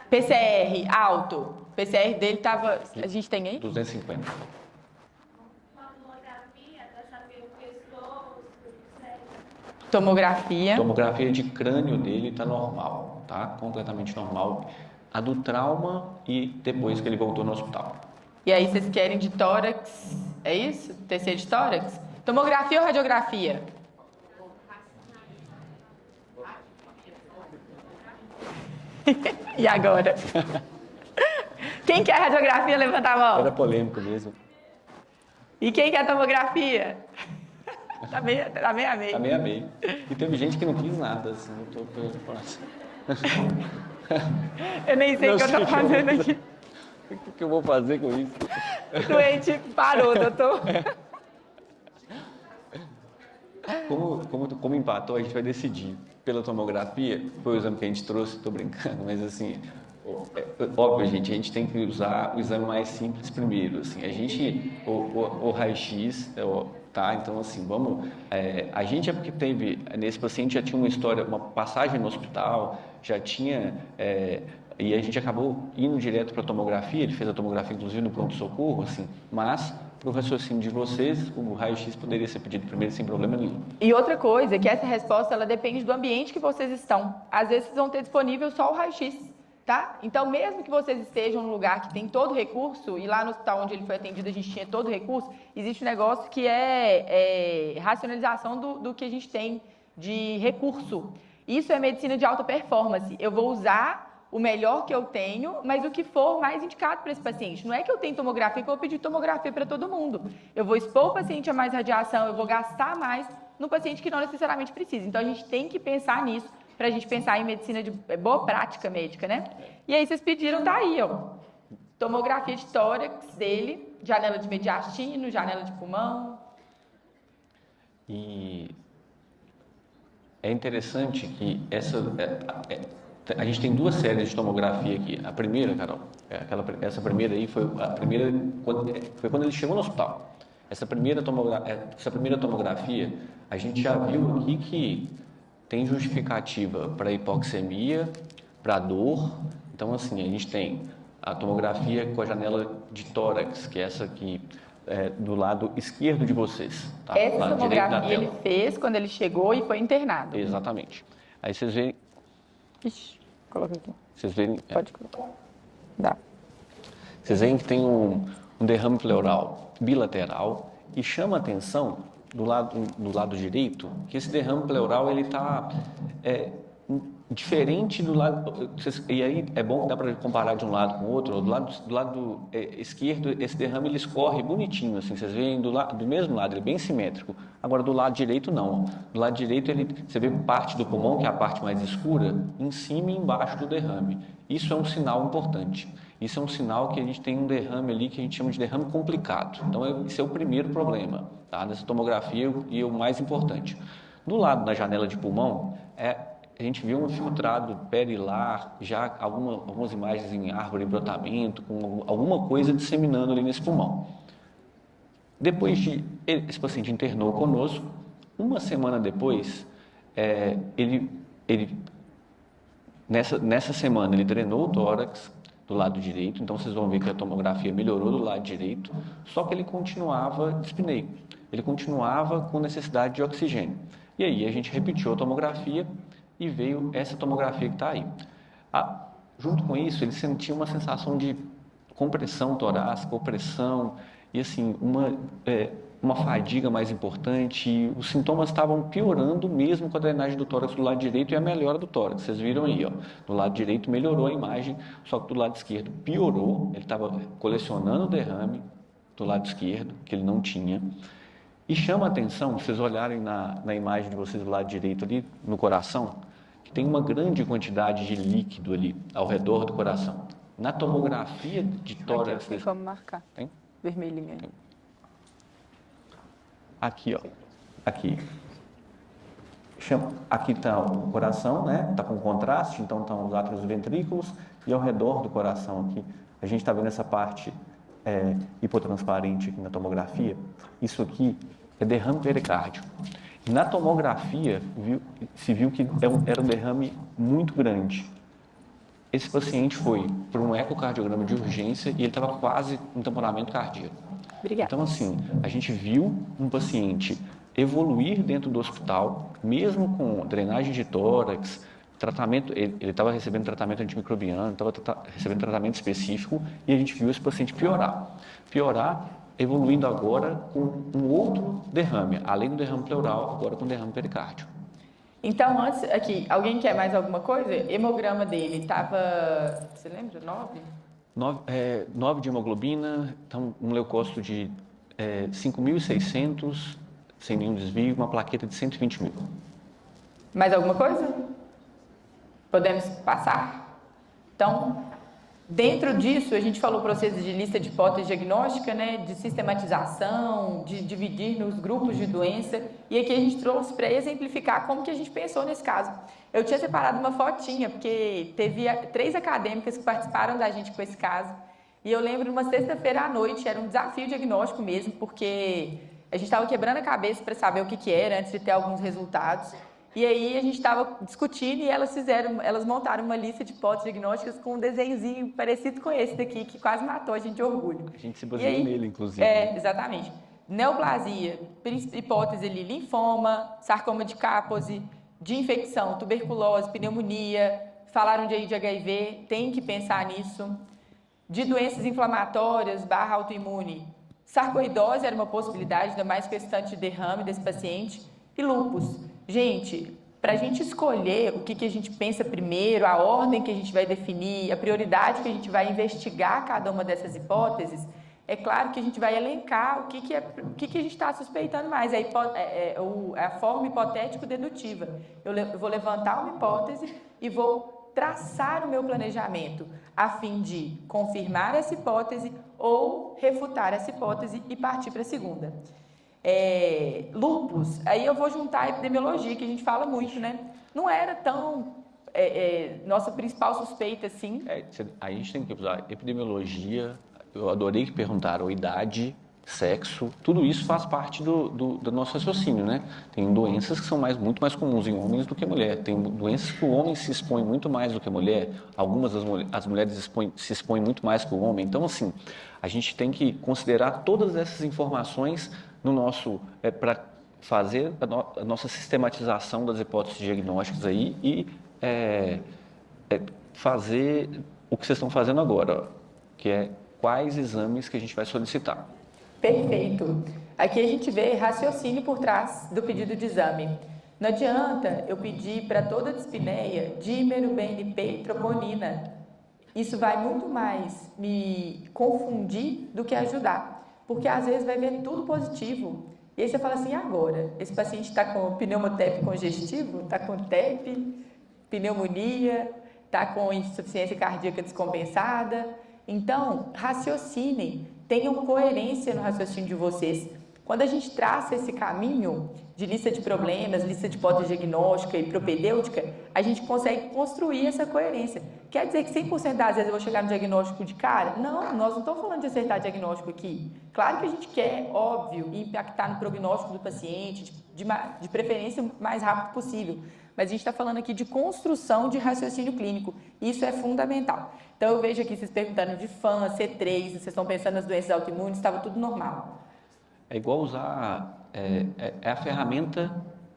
PCR, alto. PCR dele estava... A gente tem aí? 250. Tomografia. Tomografia de crânio dele está normal, tá? Completamente normal. A do trauma e depois que ele voltou no hospital. E aí vocês querem de tórax? É isso? TC de tórax? Tomografia ou radiografia? E agora? Quem quer radiografia, levanta a mão. Era polêmico mesmo. E quem quer tomografia? Tá meio a meio. Tá meio a meio. E teve gente que não quis nada, assim, eu nem sei o que eu tô fazendo aqui. O que eu vou fazer com isso? O doente parou, doutor. Como empatou, a gente vai decidir. Pela tomografia, foi o exame que a gente trouxe, tô brincando, mas assim, óbvio, a gente tem que usar o exame mais simples primeiro, assim, o raio-x, tá, então assim, a gente é porque nesse paciente já tinha uma história, uma passagem no hospital, já tinha, e a gente acabou indo direto para a tomografia, ele fez a tomografia inclusive no pronto-socorro, assim, mas para o raciocínio de vocês, o raio-x poderia ser pedido primeiro sem problema nenhum. E outra coisa, que essa resposta ela depende do ambiente que vocês estão. Às vezes vocês vão ter disponível só o raio-x. tá? Então, mesmo que vocês estejam num lugar que tem todo o recurso, e lá no hospital onde ele foi atendido a gente tinha todo o recurso, existe um negócio que é racionalização do que a gente tem de recurso. Isso é medicina de alta performance. Eu vou usar o melhor que eu tenho, mas o que for mais indicado para esse paciente. Não é que eu tenho tomografia que eu vou pedir tomografia para todo mundo. Eu vou expor o paciente a mais radiação, eu vou gastar mais no paciente que não necessariamente precisa. Então, a gente tem que pensar nisso para a gente pensar em medicina de boa prática médica, né? E aí, vocês pediram, tá aí, ó. Tomografia de tórax dele, janela de mediastino, janela de pulmão. E é interessante que a gente tem duas séries de tomografia aqui. A primeira, Carol, essa primeira aí foi quando ele chegou no hospital. Essa primeira tomografia, a gente já viu aqui que tem justificativa para hipoxemia, para dor. Então, assim, a gente tem a tomografia com a janela de tórax, que é essa aqui, do lado esquerdo de vocês. Tá? Essa Lado direito da tomografia tela. ele fez quando ele chegou e foi internado. Exatamente. Aí vocês veem. Ixi, coloca aqui. Vocês veem. Pode colocar. Dá. Vocês veem que tem um derrame pleural bilateral e chama a atenção do lado direito que esse derrame pleural ele está diferente do lado. E aí é bom que dá para comparar de um lado com o outro. Do lado esquerdo, esse derrame ele escorre bonitinho, assim, vocês veem do mesmo lado, ele é bem simétrico. Agora do lado direito não. Do lado direito você vê parte do pulmão, que é a parte mais escura, em cima e embaixo do derrame. Isso é um sinal importante. Isso é um sinal que a gente tem um derrame ali que a gente chama de derrame complicado. Então, esse é o primeiro problema, tá? Dessa tomografia e o mais importante. Do lado da janela de pulmão, a gente viu um filtrado perilar, já algumas imagens em árvore de brotamento, com alguma coisa disseminando ali nesse pulmão. Depois esse paciente internou conosco, uma semana depois, nessa semana ele drenou o tórax do lado direito, então vocês vão ver que a tomografia melhorou do lado direito, só que ele continuava dispneio, ele continuava com necessidade de oxigênio. E aí a gente repetiu a tomografia e veio essa tomografia que está aí. Junto com isso, ele sentia uma sensação de compressão torácica, opressão e assim, uma fadiga mais importante. E os sintomas estavam piorando mesmo com a drenagem do tórax do lado direito e a melhora do tórax. Vocês viram aí, ó, do lado direito melhorou a imagem, só que do lado esquerdo piorou. Ele estava colecionando derrame do lado esquerdo, que ele não tinha. E chama a atenção, se vocês olharem na imagem de vocês do lado direito ali, no coração, que tem uma grande quantidade de líquido ali ao redor do coração. Na tomografia de tórax... Aqui, como marcar. Tem? Vermelhinho aí. Tem. Aqui, ó. Aqui. Aqui está o coração, né? Está com contraste, então estão os átrios ventrículos. E ao redor do coração aqui, a gente está vendo essa parte hipotransparente aqui na tomografia. Isso aqui é derrame pericárdio. Na tomografia, se viu que era um derrame muito grande. Esse paciente foi para um ecocardiograma de urgência e ele estava quase em tamponamento cardíaco. Obrigada. Então, assim, a gente viu um paciente evoluir dentro do hospital, mesmo com drenagem de tórax, tratamento, ele estava recebendo tratamento antimicrobiano, estava recebendo tratamento específico, e a gente viu esse paciente piorar, evoluindo agora com um outro derrame, além do derrame pleural, agora com derrame pericárdio. Então, antes, aqui, alguém quer mais alguma coisa? Hemograma dele estava, você lembra, 9 de hemoglobina, então um leucócito de 5.600, sem nenhum desvio, uma plaqueta de 120 mil. Mais alguma coisa? Podemos passar? Então, dentro disso, a gente falou para vocês de lista de hipótese diagnóstica, né, de sistematização, de dividir nos grupos de doença, e aqui a gente trouxe para exemplificar como que a gente pensou nesse caso. Eu tinha separado uma fotinha, porque teve 3 acadêmicas que participaram da gente com esse caso, e eu lembro de uma sexta-feira à noite, era um desafio diagnóstico mesmo, porque a gente estava quebrando a cabeça para saber o que era, antes de ter alguns resultados. E aí a gente estava discutindo e elas montaram uma lista de hipóteses diagnósticas com um desenhozinho parecido com esse daqui, que quase matou a gente de orgulho. A gente se baseou nele, inclusive. Exatamente. Neoplasia, hipótese ali, linfoma, sarcoma de Kaposi, de infecção, tuberculose, pneumonia, falaram de HIV, tem que pensar nisso. De doenças inflamatórias / autoimune. Sarcoidose era uma possibilidade, ainda mais com esse tanto de derrame desse paciente. E lúpus. Gente, para a gente escolher o que a gente pensa primeiro, a ordem que a gente vai definir, a prioridade que a gente vai investigar cada uma dessas hipóteses, é claro que a gente vai elencar o que a gente está suspeitando mais. A forma hipotético-dedutiva. Eu vou levantar uma hipótese e vou traçar o meu planejamento a fim de confirmar essa hipótese ou refutar essa hipótese e partir para a segunda. Lúpus, aí eu vou juntar a epidemiologia, que a gente fala muito, né? Não era tão nossa principal suspeita, assim. A gente tem que usar epidemiologia, eu adorei que perguntaram idade, sexo, tudo isso faz parte do nosso raciocínio, né? Tem doenças que são muito mais comuns em homens do que mulher. Tem doenças que o homem se expõe muito mais do que a mulher. Algumas as mulheres se expõem muito mais que o homem. Então, assim, a gente tem que considerar todas essas informações no nosso para fazer a nossa sistematização das hipóteses diagnósticas aí e fazer o que vocês estão fazendo agora, que é quais exames que a gente vai solicitar. Perfeito. Aqui a gente vê raciocínio por trás do pedido de exame. Não adianta eu pedir para toda a dispneia dímero, BNP e troponina. Isso vai muito mais me confundir do que ajudar. Porque às vezes vai ver tudo positivo. E aí você fala assim, agora, esse paciente está com pneumoTEP congestivo, está com TEP, pneumonia, está com insuficiência cardíaca descompensada. Então, raciocinem. Tenham coerência no raciocínio de vocês. Quando a gente traça esse caminho de lista de problemas, lista de hipótese diagnóstica e propedêutica, a gente consegue construir essa coerência. Quer dizer que 100% das vezes eu vou chegar no diagnóstico de cara? Não, nós não estamos falando de acertar diagnóstico aqui. Claro que a gente quer, óbvio, impactar no prognóstico do paciente, de preferência o mais rápido possível. Mas a gente está falando aqui de construção de raciocínio clínico. Isso é fundamental. Então, eu vejo aqui vocês perguntando de FAN, C3, vocês estão pensando nas doenças autoimunes, estava tudo normal. É igual usar... É a ferramenta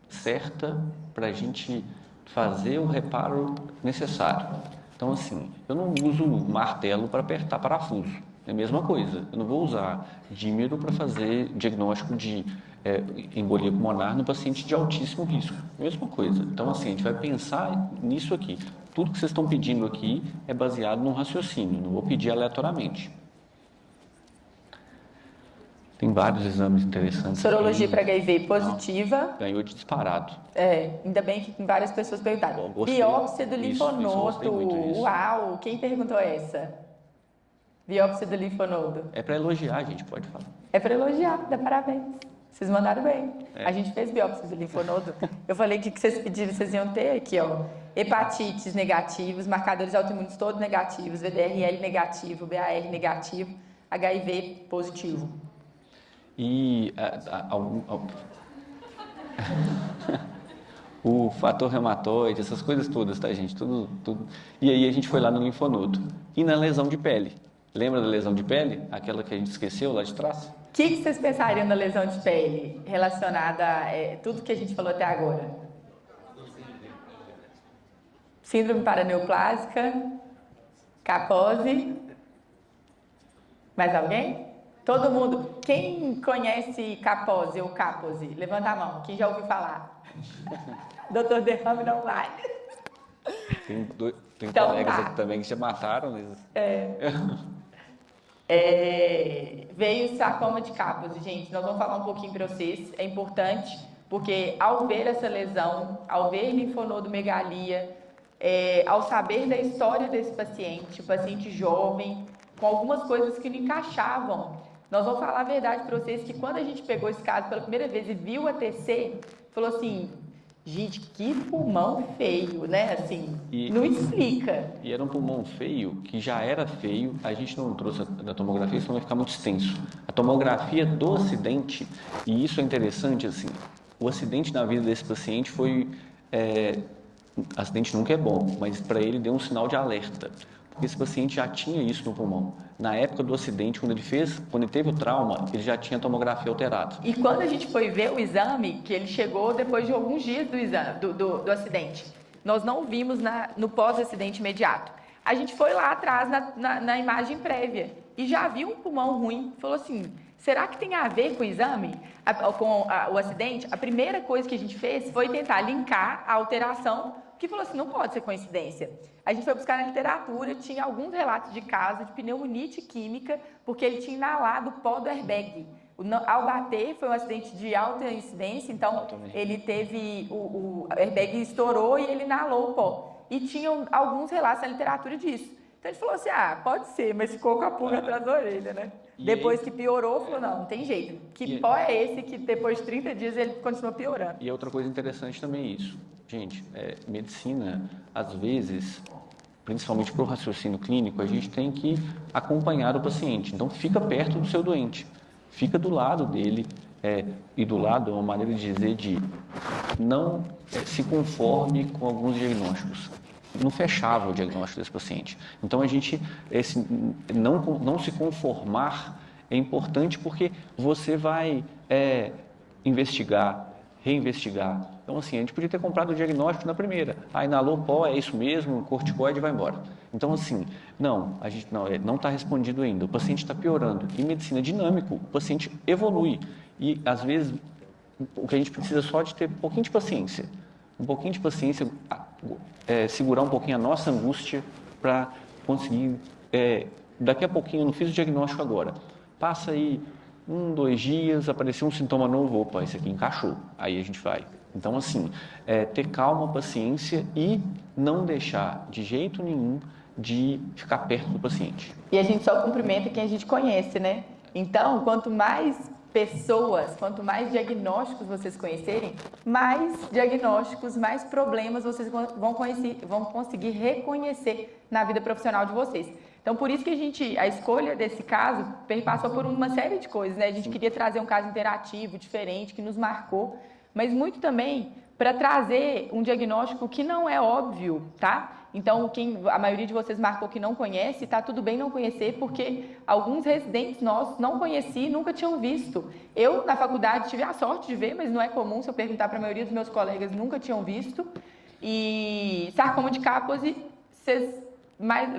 certa para a gente fazer o reparo necessário. Então, assim, eu não uso martelo para apertar parafuso. É a mesma coisa. Eu não vou usar dímero para fazer diagnóstico de embolia pulmonar no paciente de altíssimo risco. Mesma coisa. Então, assim, a gente vai pensar nisso aqui. Tudo que vocês estão pedindo aqui é baseado num raciocínio. Não vou pedir aleatoriamente. Tem vários exames interessantes. Sorologia para HIV positiva. Ganhou de disparado. Ainda bem que várias pessoas perguntaram. Biópsia do linfonodo. Uau! Quem perguntou essa? Biópsia do linfonodo. É para elogiar, a gente pode falar. É para elogiar, dá parabéns. Vocês mandaram bem. A gente fez biópsia do linfonodo. Eu falei que vocês pediram, vocês iam ter aqui, ó. Hepatites negativos, marcadores autoimunes todos negativos, VDRL negativo, BAR negativo, HIV positivo. E o fator reumatoide, essas coisas todas, tá, gente? Tudo. E aí a gente foi lá no linfonodo. E na lesão de pele. Lembra da lesão de pele? Aquela que a gente esqueceu lá de trás? O que vocês pensariam na lesão de pele relacionada a tudo que a gente falou até agora? Síndrome paraneoplásica, capose. Mais alguém? Todo mundo. Quem conhece capose ou capose? Levanta a mão. Quem já ouviu falar? Doutor Derrame não vai. Tem Então, colegas aqui também que já mataram. Veio sarcoma de Kaposi, gente. Nós vamos falar um pouquinho para vocês. É importante porque ao ver essa lesão, ao ver linfonodomegalia, ao saber da história desse paciente, paciente jovem, com algumas coisas que não encaixavam, nós vamos falar a verdade para vocês que quando a gente pegou esse caso pela primeira vez e viu a TC, falou assim, gente, que pulmão feio, né? Assim, não explica. E era um pulmão feio, que já era feio, a gente não trouxe da tomografia, senão vai ficar muito extenso. A tomografia do acidente, e isso é interessante, assim, o acidente na vida desse paciente foi... acidente nunca é bom, mas para ele deu um sinal de alerta, porque esse paciente já tinha isso no pulmão. Na época do acidente, quando ele teve o trauma, ele já tinha tomografia alterada. E quando a gente foi ver o exame, que ele chegou depois de alguns dias do exame, do acidente, nós não vimos no pós-acidente imediato. A gente foi lá atrás na imagem prévia e já viu um pulmão ruim. Falou assim, será que tem a ver com o exame, com o acidente? A primeira coisa que a gente fez foi tentar linkar a alteração, que falou assim, não pode ser coincidência. A gente foi buscar na literatura, tinha alguns relatos de caso de pneumonite química, porque ele tinha inalado o pó do airbag. Ao bater, foi um acidente de alta incidência, então ele teve, o airbag estourou e ele inalou o pó. E tinham alguns relatos na literatura disso. Então ele falou assim, pode ser, mas ficou com a pulga atrás da orelha, né? Depois que piorou, falou, não tem jeito. Que pó é esse que depois de 30 dias ele continua piorando? E outra coisa interessante também é isso. Gente, medicina, às vezes, principalmente para o raciocínio clínico, a gente tem que acompanhar o paciente. Então, fica perto do seu doente, fica do lado dele, e do lado é uma maneira de dizer de não se conforme com alguns diagnósticos. Não fechava o diagnóstico desse paciente. Então, a gente, não se conformar é importante porque você vai investigar, reinvestigar. Então, assim, a gente podia ter comprado o diagnóstico na primeira. Inalou pó, é isso mesmo, corticoide vai embora. Então, assim, a gente não está respondido ainda. O paciente está piorando. Em medicina dinâmico, o paciente evolui. E, às vezes, o que a gente precisa só de ter um pouquinho de paciência. Um pouquinho de paciência, segurar um pouquinho a nossa angústia para conseguir... daqui a pouquinho, eu não fiz o diagnóstico agora. Passa aí 1, 2 dias, apareceu um sintoma novo, opa, esse aqui encaixou. Aí a gente vai. Então, assim, ter calma, paciência e não deixar de jeito nenhum de ficar perto do paciente. E a gente só cumprimenta quem a gente conhece, né? Então, quanto mais pessoas, quanto mais diagnósticos vocês conhecerem, mais diagnósticos, mais problemas vocês vão conseguir reconhecer na vida profissional de vocês. Então, por isso que a escolha desse caso perpassou por uma série de coisas, né? A gente queria trazer um caso interativo, diferente, que nos marcou, mas muito também para trazer um diagnóstico que não é óbvio, tá? Então, a maioria de vocês marcou que não conhece, tá tudo bem não conhecer, porque alguns residentes nossos não conheciam e nunca tinham visto. Eu, na faculdade, tive a sorte de ver, mas não é comum, se eu perguntar para a maioria dos meus colegas, nunca tinham visto. E sarcoma de Kaposi, vocês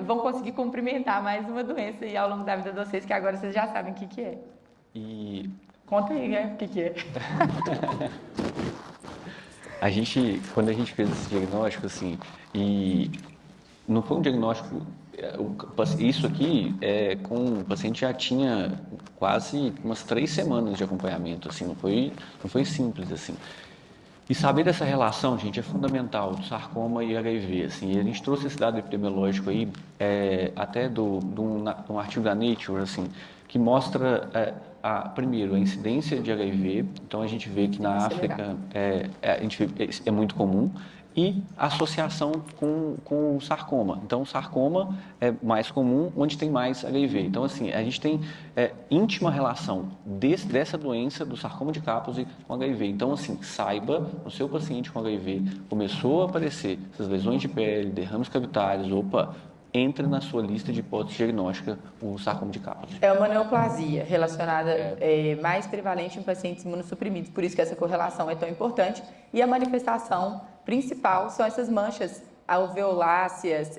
vão conseguir cumprimentar mais uma doença aí ao longo da vida de vocês, que agora vocês já sabem o que é. E... Conta aí, né, o que é. Quando a gente fez esse diagnóstico, assim, e não foi um diagnóstico, isso aqui, com o paciente já tinha quase umas 3 semanas de acompanhamento, assim, não foi simples, assim. E saber dessa relação, gente, é fundamental, do sarcoma e HIV, assim, e a gente trouxe esse dado epidemiológico aí, até de um artigo da Nature, assim, que mostra, primeiro, a incidência de HIV, então a gente vê que na África é muito comum, e a associação com o sarcoma. Então, o sarcoma é mais comum onde tem mais HIV. Então, assim, a gente tem íntima relação dessa doença, do sarcoma de Kaposi, com HIV. Então, assim, saiba, o seu paciente com HIV começou a aparecer essas lesões de pele, derrames cavitários, entre na sua lista de hipótese diagnóstica o sarcoma de Kaposi. É uma neoplasia relacionada mais prevalente em pacientes imunossuprimidos, por isso que essa correlação é tão importante. E a manifestação principal são essas manchas alveoláceas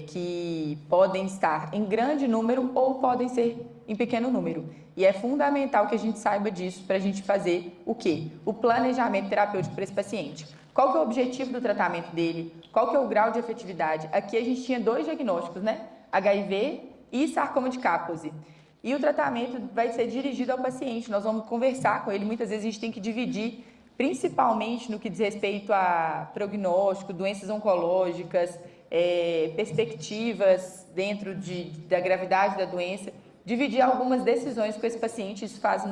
que podem estar em grande número ou podem ser em pequeno número. E é fundamental que a gente saiba disso para a gente fazer o quê? O planejamento terapêutico para esse paciente. Qual que é o objetivo do tratamento dele? Qual que é o grau de efetividade? Aqui a gente tinha 2 diagnósticos, né? HIV e sarcoma de Kaposi. E o tratamento vai ser dirigido ao paciente. Nós vamos conversar com ele. Muitas vezes a gente tem que dividir, principalmente no que diz respeito a prognóstico, doenças oncológicas, perspectivas dentro da gravidade da doença. Dividir algumas decisões com esse paciente, isso faz o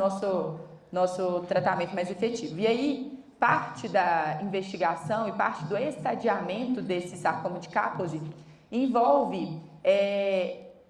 nosso tratamento mais efetivo. E aí, parte da investigação e parte do estadiamento desse sarcoma de Kaposi envolve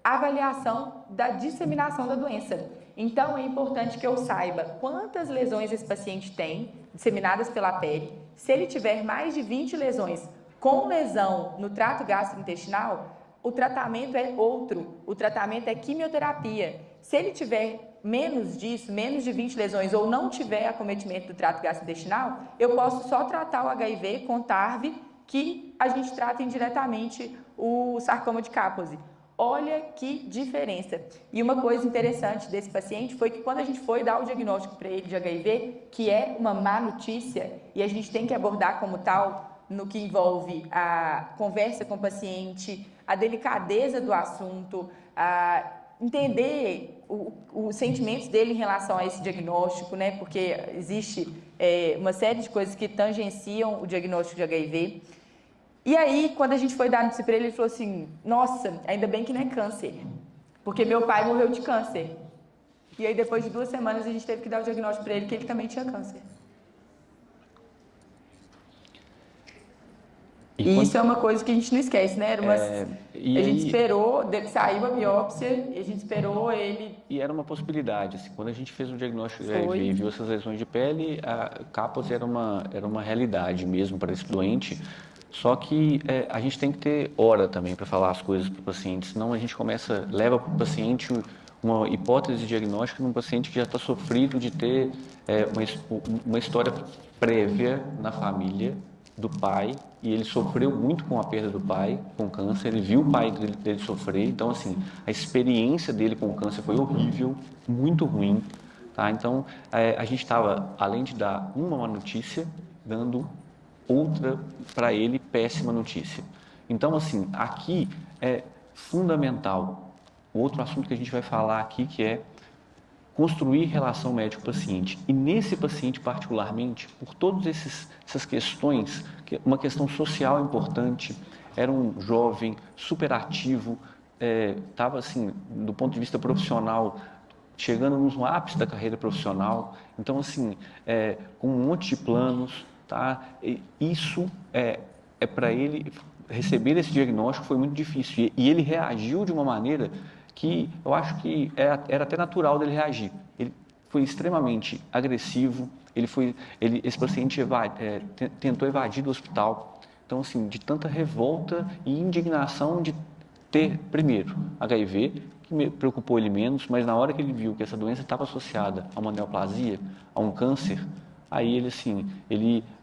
a avaliação da disseminação da doença. Então, é importante que eu saiba quantas lesões esse paciente tem, disseminadas pela pele. Se ele tiver mais de 20 lesões com lesão no trato gastrointestinal, o tratamento é outro, o tratamento é quimioterapia. Se ele tiver menos disso, menos de 20 lesões, ou não tiver acometimento do trato gastrointestinal, eu posso só tratar o HIV com TARV, que a gente trata indiretamente o sarcoma de Kaposi. Olha que diferença. E uma coisa interessante desse paciente foi que quando a gente foi dar o diagnóstico para ele de HIV, que é uma má notícia, e a gente tem que abordar como tal, no que envolve a conversa com o paciente, a delicadeza do assunto, a entender os sentimentos dele em relação a esse diagnóstico, né? Porque existe uma série de coisas que tangenciam o diagnóstico de HIV. E aí, quando a gente foi dar notícia para ele, ele falou assim, nossa, ainda bem que não é câncer, porque meu pai morreu de câncer. E aí, depois de 2 semanas, a gente teve que dar o diagnóstico para ele que ele também tinha câncer. E isso é uma coisa que a gente não esquece, né? A gente esperou, saiu a biópsia, e a gente esperou ele... E era uma possibilidade, assim, quando a gente fez o diagnóstico de HIV e viu essas lesões de pele, a Kaposi era uma realidade mesmo para esse doente. Só que a gente tem que ter hora também para falar as coisas para o paciente, senão a gente leva para o paciente uma hipótese diagnóstica num paciente que já está sofrido de ter uma história prévia na família do pai, e ele sofreu muito com a perda do pai, com câncer, ele viu o pai dele sofrer, então assim, a experiência dele com o câncer foi horrível, muito ruim, tá? Então, a gente estava, além de dar uma má notícia, dando outra para ele péssima notícia. Então, assim, aqui é fundamental outro assunto que a gente vai falar aqui, que é construir relação médico-paciente. E nesse paciente particularmente, por todas essas questões, uma questão social importante, era um jovem super ativo, estava assim, do ponto de vista profissional, chegando no ápice da carreira profissional, então assim, com um monte de planos, tá? E isso para ele receber esse diagnóstico foi muito difícil, e ele reagiu de uma maneira que eu acho que era até natural dele reagir. Ele foi extremamente agressivo, esse paciente tentou evadir do hospital. Então, assim, de tanta revolta e indignação de ter, primeiro, HIV, que me preocupou ele menos, mas na hora que ele viu que essa doença estava associada a uma neoplasia, a um câncer, aí ele, assim,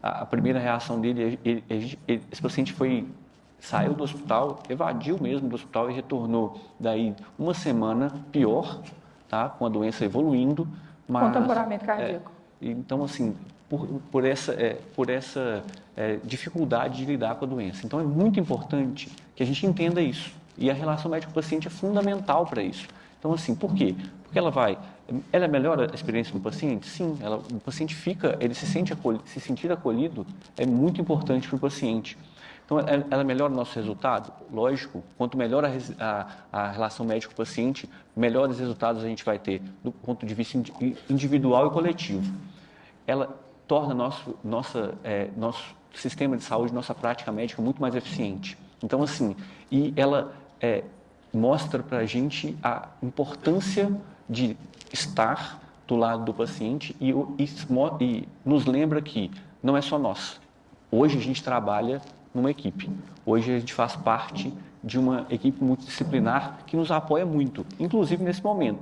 a primeira reação dele, esse paciente saiu do hospital, evadiu mesmo do hospital e retornou daí uma semana pior, tá? Com a doença evoluindo. Mas, com tamponamento cardíaco. Então, assim, por essa dificuldade de lidar com a doença. Então, é muito importante que a gente entenda isso. E a relação médico-paciente é fundamental para isso. Então, assim, por quê? Porque ela melhora a experiência do paciente? Sim, o paciente ele se sentir acolhido é muito importante para o paciente. Então, ela melhora o nosso resultado? Lógico, quanto melhor a relação médico-paciente, melhores resultados a gente vai ter do ponto de vista individual e coletivo. Ela torna nosso sistema de saúde, nossa prática médica muito mais eficiente. Então, assim, e ela mostra para a gente a importância de estar do lado do paciente e nos lembra que não é só nós. Hoje a gente trabalha numa equipe. Hoje a gente faz parte de uma equipe multidisciplinar que nos apoia muito, inclusive nesse momento,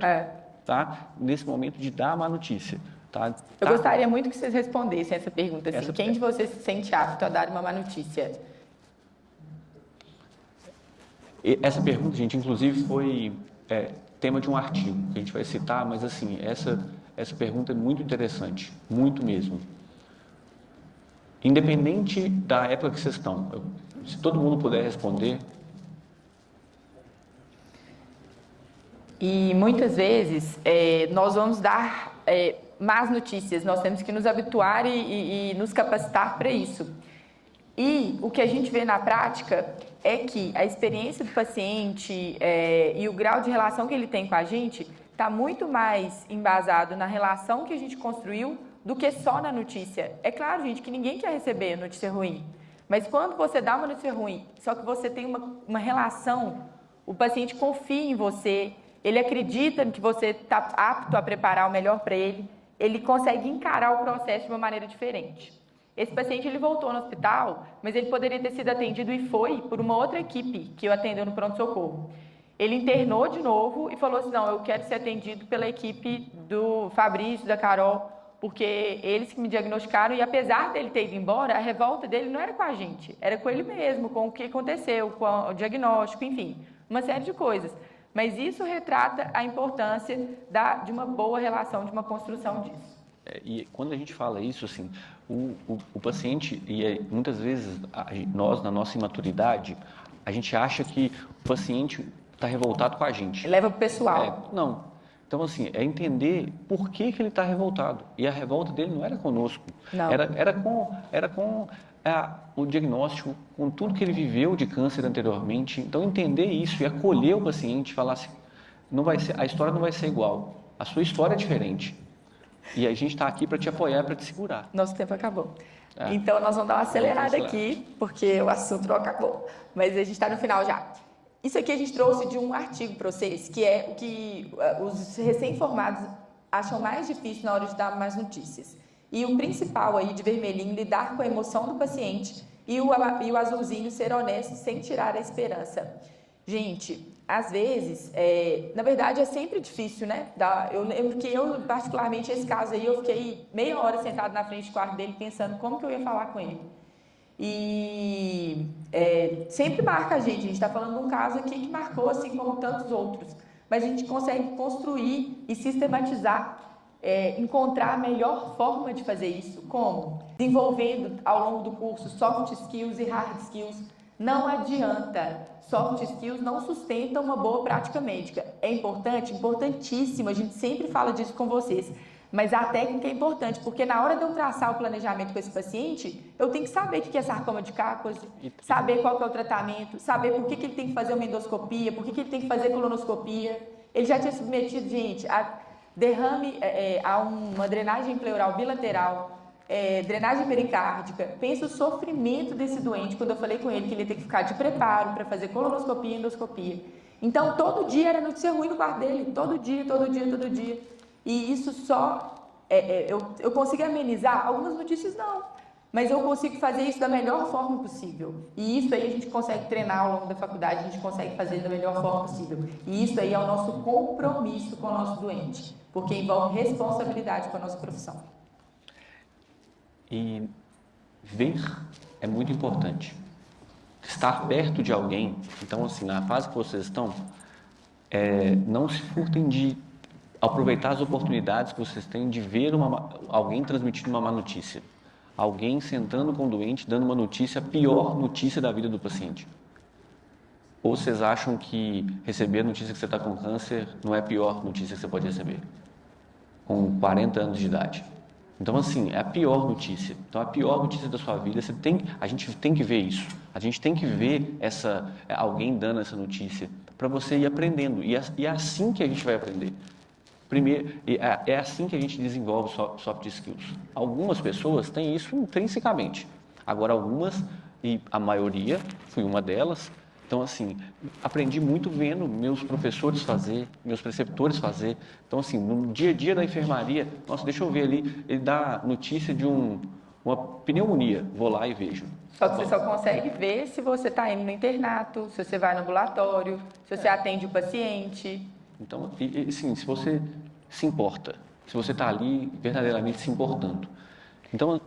tá? Nesse momento de dar a má notícia. Tá? Eu gostaria muito que vocês respondessem essa pergunta. Assim, quem de vocês se sente apto a dar uma má notícia? Essa pergunta, gente, inclusive foi tema de um artigo que a gente vai citar, mas assim, essa pergunta é muito interessante, muito mesmo. Independente da época que vocês estão, se todo mundo puder responder. E muitas vezes nós vamos dar más notícias, nós temos que nos habituar e nos capacitar para isso. E o que a gente vê na prática é que a experiência do paciente e o grau de relação que ele tem com a gente está muito mais embasado na relação que a gente construiu do que só na notícia. É claro, gente, que ninguém quer receber notícia ruim, mas quando você dá uma notícia ruim, só que você tem uma relação, o paciente confia em você, ele acredita que você está apto a preparar o melhor para ele consegue encarar o processo de uma maneira diferente. Esse paciente ele voltou no hospital, mas ele poderia ter sido atendido e foi por uma outra equipe que o atendeu no pronto-socorro. Ele internou de novo e falou assim, não, eu quero ser atendido pela equipe do Fabrício, da Carol, porque eles que me diagnosticaram e apesar dele ter ido embora, a revolta dele não era com a gente, era com ele mesmo, com o que aconteceu, com o diagnóstico, enfim, uma série de coisas. Mas isso retrata a importância de uma boa relação, de uma construção disso. E quando a gente fala isso, assim, o paciente, muitas vezes nós, na nossa imaturidade, a gente acha que o paciente está revoltado com a gente. Leva para o pessoal. Não. Então, assim, é entender por que ele está revoltado. E a revolta dele não era conosco. Não. Era com o diagnóstico, com tudo que ele viveu de câncer anteriormente. Então, entender isso e acolher o paciente, falar assim, a história não vai ser igual. A sua história é diferente. E a gente está aqui para te apoiar, para te segurar. Nosso tempo acabou. Então, nós vamos dar uma acelerada aqui, porque o assunto não acabou. Mas a gente está no final já. Isso aqui a gente trouxe de um artigo para vocês, que é o que os recém-formados acham mais difícil na hora de dar mais notícias. E o principal aí de vermelhinho, lidar com a emoção do paciente, e o azulzinho, ser honesto sem tirar a esperança. Gente, às vezes, na verdade é sempre difícil, né? Eu lembro que particularmente, esse caso aí, eu fiquei meia hora sentado na frente do quarto dele, pensando como que eu ia falar com ele. E sempre marca a gente está falando de um caso aqui que marcou, assim como tantos outros, mas a gente consegue construir e sistematizar, encontrar a melhor forma de fazer isso. Como? Desenvolvendo ao longo do curso soft skills e hard skills. Não adianta, soft skills não sustentam uma boa prática médica. É importante, importantíssimo, a gente sempre fala disso com vocês. Mas a técnica é importante, porque na hora de eu traçar o planejamento com esse paciente, eu tenho que saber o que é sarcoma de Kaposi, saber qual que é o tratamento, saber por que ele tem que fazer uma endoscopia, por que ele tem que fazer colonoscopia. Ele já tinha submetido, gente, a derrame, a uma drenagem pleural bilateral, drenagem pericárdica. Pensa o sofrimento desse doente, quando eu falei com ele que ele ia ter que ficar de preparo para fazer colonoscopia e endoscopia. Então, todo dia era notícia ruim no quarto dele, todo dia. E isso eu consigo amenizar? Algumas notícias não, mas eu consigo fazer isso da melhor forma possível. E isso aí a gente consegue treinar ao longo da faculdade, a gente consegue fazer da melhor forma possível. E isso aí é o nosso compromisso com o nosso doente, porque envolve responsabilidade com a nossa profissão. E ver é muito importante. Estar perto de alguém, então assim, na fase que vocês estão, não se furtem de aproveitar as oportunidades que vocês têm de ver alguém transmitindo uma má notícia. Alguém sentando com o doente, dando uma notícia, a pior notícia da vida do paciente. Ou vocês acham que receber a notícia que você está com câncer não é a pior notícia que você pode receber? Com 40 anos de idade. Então, assim, é a pior notícia. Então, a pior notícia da sua vida, a gente tem que ver isso. A gente tem que ver alguém dando essa notícia para você ir aprendendo. E é assim que a gente vai aprender. Primeiro, é assim que a gente desenvolve soft skills. Algumas pessoas têm isso intrinsecamente. Agora, algumas, e a maioria, fui uma delas. Então, assim, aprendi muito vendo meus professores fazer, meus preceptores fazer. Então, assim, no dia a dia da enfermaria, nossa, deixa eu ver ali, ele dá notícia de uma pneumonia. Vou lá e vejo. Só que você só consegue ver se você está indo no internato, se você vai no ambulatório, se você atende o paciente. Então, sim, se você se importa, se você está ali verdadeiramente se importando. Então,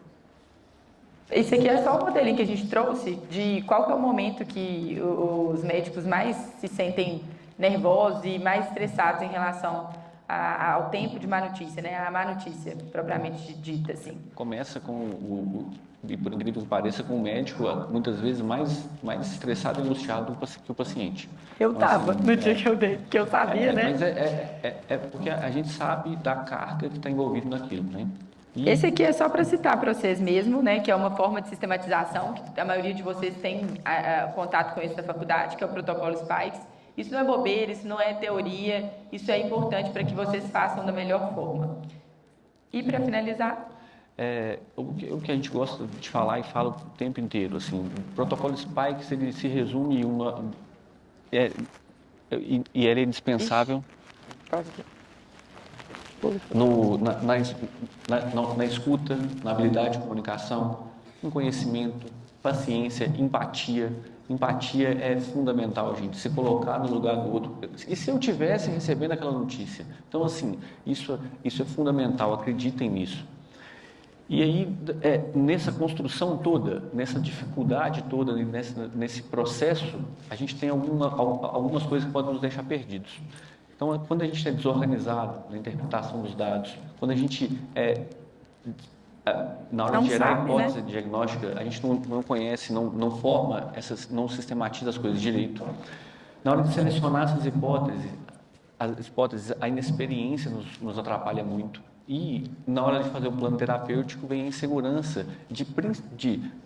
esse aqui é só o modelinho que a gente trouxe de qual que é o momento que os médicos mais se sentem nervosos e mais estressados em relação ao tempo de má notícia, né? A má notícia, propriamente dita, assim. Começa com e por incrível que pareça, com o médico muitas vezes mais estressado e angustiado que o paciente. Eu estava no dia que eu sabia, né? Mas é porque a gente sabe da carga que está envolvida naquilo, né? Esse aqui é só para citar para vocês mesmo, né? Que é uma forma de sistematização, que a maioria de vocês tem contato com isso na faculdade, que é o protocolo Spikes. Isso não é bobeira, isso não é teoria, isso é importante para que vocês façam da melhor forma. E para finalizar... o que a gente gosta de falar e fala o tempo inteiro, assim, o protocolo Spikes, ele se resume e ele é indispensável na escuta, na habilidade de comunicação, no conhecimento, paciência, empatia. Empatia é fundamental, gente, se colocar no lugar do outro. E se eu tivesse recebendo aquela notícia? Então, assim, isso é fundamental, acreditem nisso. E aí, nessa construção toda, nessa dificuldade toda, nesse processo, a gente tem algumas coisas que podem nos deixar perdidos. Então, quando a gente é desorganizado na interpretação dos dados, quando a gente, na hora de gerar a hipótese diagnóstica, a gente não conhece, não forma, não sistematiza as coisas direito. Na hora de selecionar essas hipóteses, a inexperiência nos atrapalha muito. E, na hora de fazer o plano terapêutico, vem a insegurança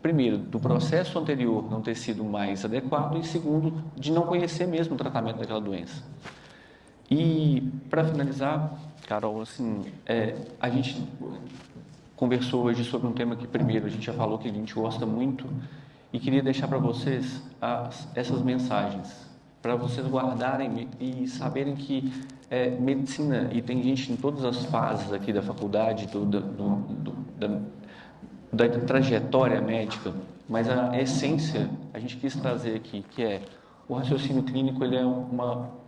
primeiro, do processo anterior não ter sido mais adequado e, segundo, de não conhecer mesmo o tratamento daquela doença. E, para finalizar, Carol, assim, a gente conversou hoje sobre um tema que, primeiro, a gente já falou que a gente gosta muito e queria deixar para vocês essas mensagens, para vocês guardarem e saberem que medicina, e tem gente em todas as fases aqui da faculdade, da trajetória médica, mas a essência a gente quis trazer aqui, que o raciocínio clínico, ele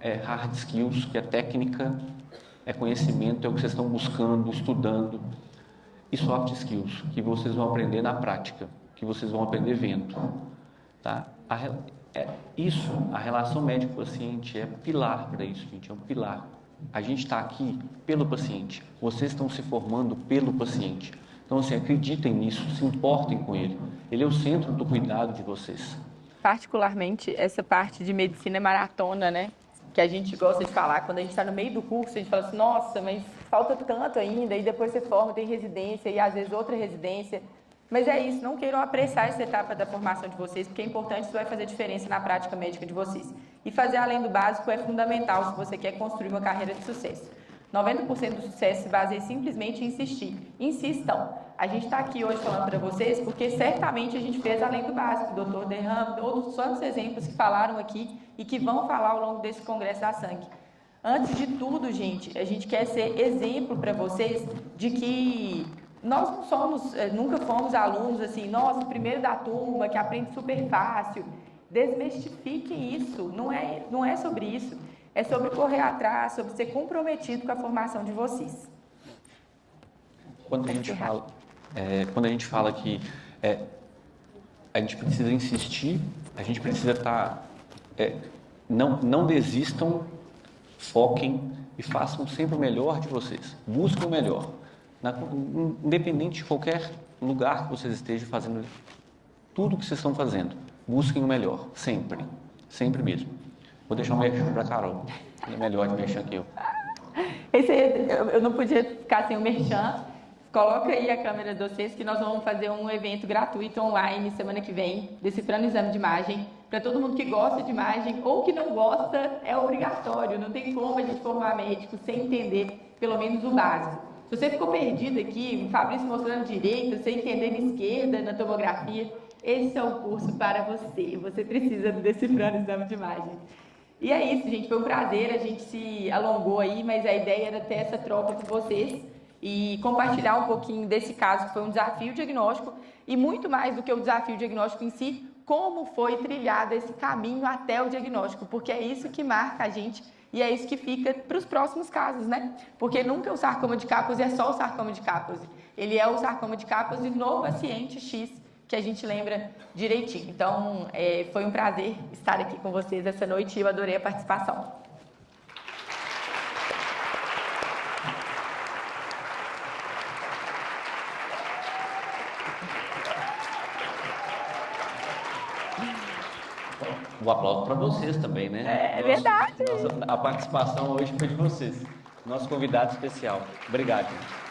é hard skills, que é técnica, é conhecimento, é o que vocês estão buscando, estudando, e soft skills, que vocês vão aprender na prática, que vocês vão aprender vendo, tá? A relação médico-paciente é pilar para isso, gente, é um pilar. A gente está aqui pelo paciente, vocês estão se formando pelo paciente. Então, assim, acreditem nisso, se importem com ele. Ele é o centro do cuidado de vocês. Particularmente, essa parte de medicina maratona, né? Que a gente gosta de falar, quando a gente está no meio do curso, a gente fala assim, nossa, mas falta tanto ainda, e depois você forma, tem residência, e às vezes outra residência. Mas é isso, não queiram apressar essa etapa da formação de vocês, porque é importante, isso vai fazer diferença na prática médica de vocês. E fazer além do básico é fundamental se você quer construir uma carreira de sucesso. 90% do sucesso se baseia simplesmente em insistir. Insistam. A gente está aqui hoje falando para vocês porque certamente a gente fez além do básico. O Dr. Derram, outros tantos exemplos que falaram aqui e que vão falar ao longo desse congresso da sangue. Antes de tudo, gente, a gente quer ser exemplo para vocês de que nós não somos, nunca fomos alunos assim, nossa, primeiro da turma, que aprende super fácil. Desmistifiquem isso, não é sobre isso. É sobre correr atrás, sobre ser comprometido com a formação de vocês. Quando a gente fala que a gente precisa insistir, a gente precisa estar... não desistam, foquem e façam sempre o melhor de vocês. Busquem o melhor. Independente de qualquer lugar que vocês estejam fazendo, tudo que vocês estão fazendo, busquem o melhor, sempre. Sempre mesmo. Vou deixar um merchan para a Carol. Ela é melhor de merchan que eu. Esse aí, eu não podia ficar sem o merchan. Coloca aí a câmera de vocês que nós vamos fazer um evento gratuito online semana que vem, decifrando o exame de imagem. Para todo mundo que gosta de imagem ou que não gosta, é obrigatório. Não tem como a gente formar médico sem entender pelo menos o básico. Se você ficou perdido aqui, o Fabrício mostrando direito, você entendendo esquerda na tomografia, esse é o curso para você. Você precisa do Decifrando o Exame de Imagem. E é isso, gente. Foi um prazer. A gente se alongou aí, mas a ideia era ter essa troca com vocês e compartilhar um pouquinho desse caso, que foi um desafio diagnóstico, e muito mais do que o desafio diagnóstico em si, como foi trilhado esse caminho até o diagnóstico, porque é isso que marca a gente e é isso que fica para os próximos casos, né? Porque nunca o sarcoma de Kaposi é só o sarcoma de Kaposi. Ele é o sarcoma de Kaposi no paciente X, que a gente lembra direitinho. Então, foi um prazer estar aqui com vocês essa noite e eu adorei a participação. Um aplauso para vocês também, né? É verdade. A participação hoje foi de vocês. Nosso convidado especial. Obrigado, gente.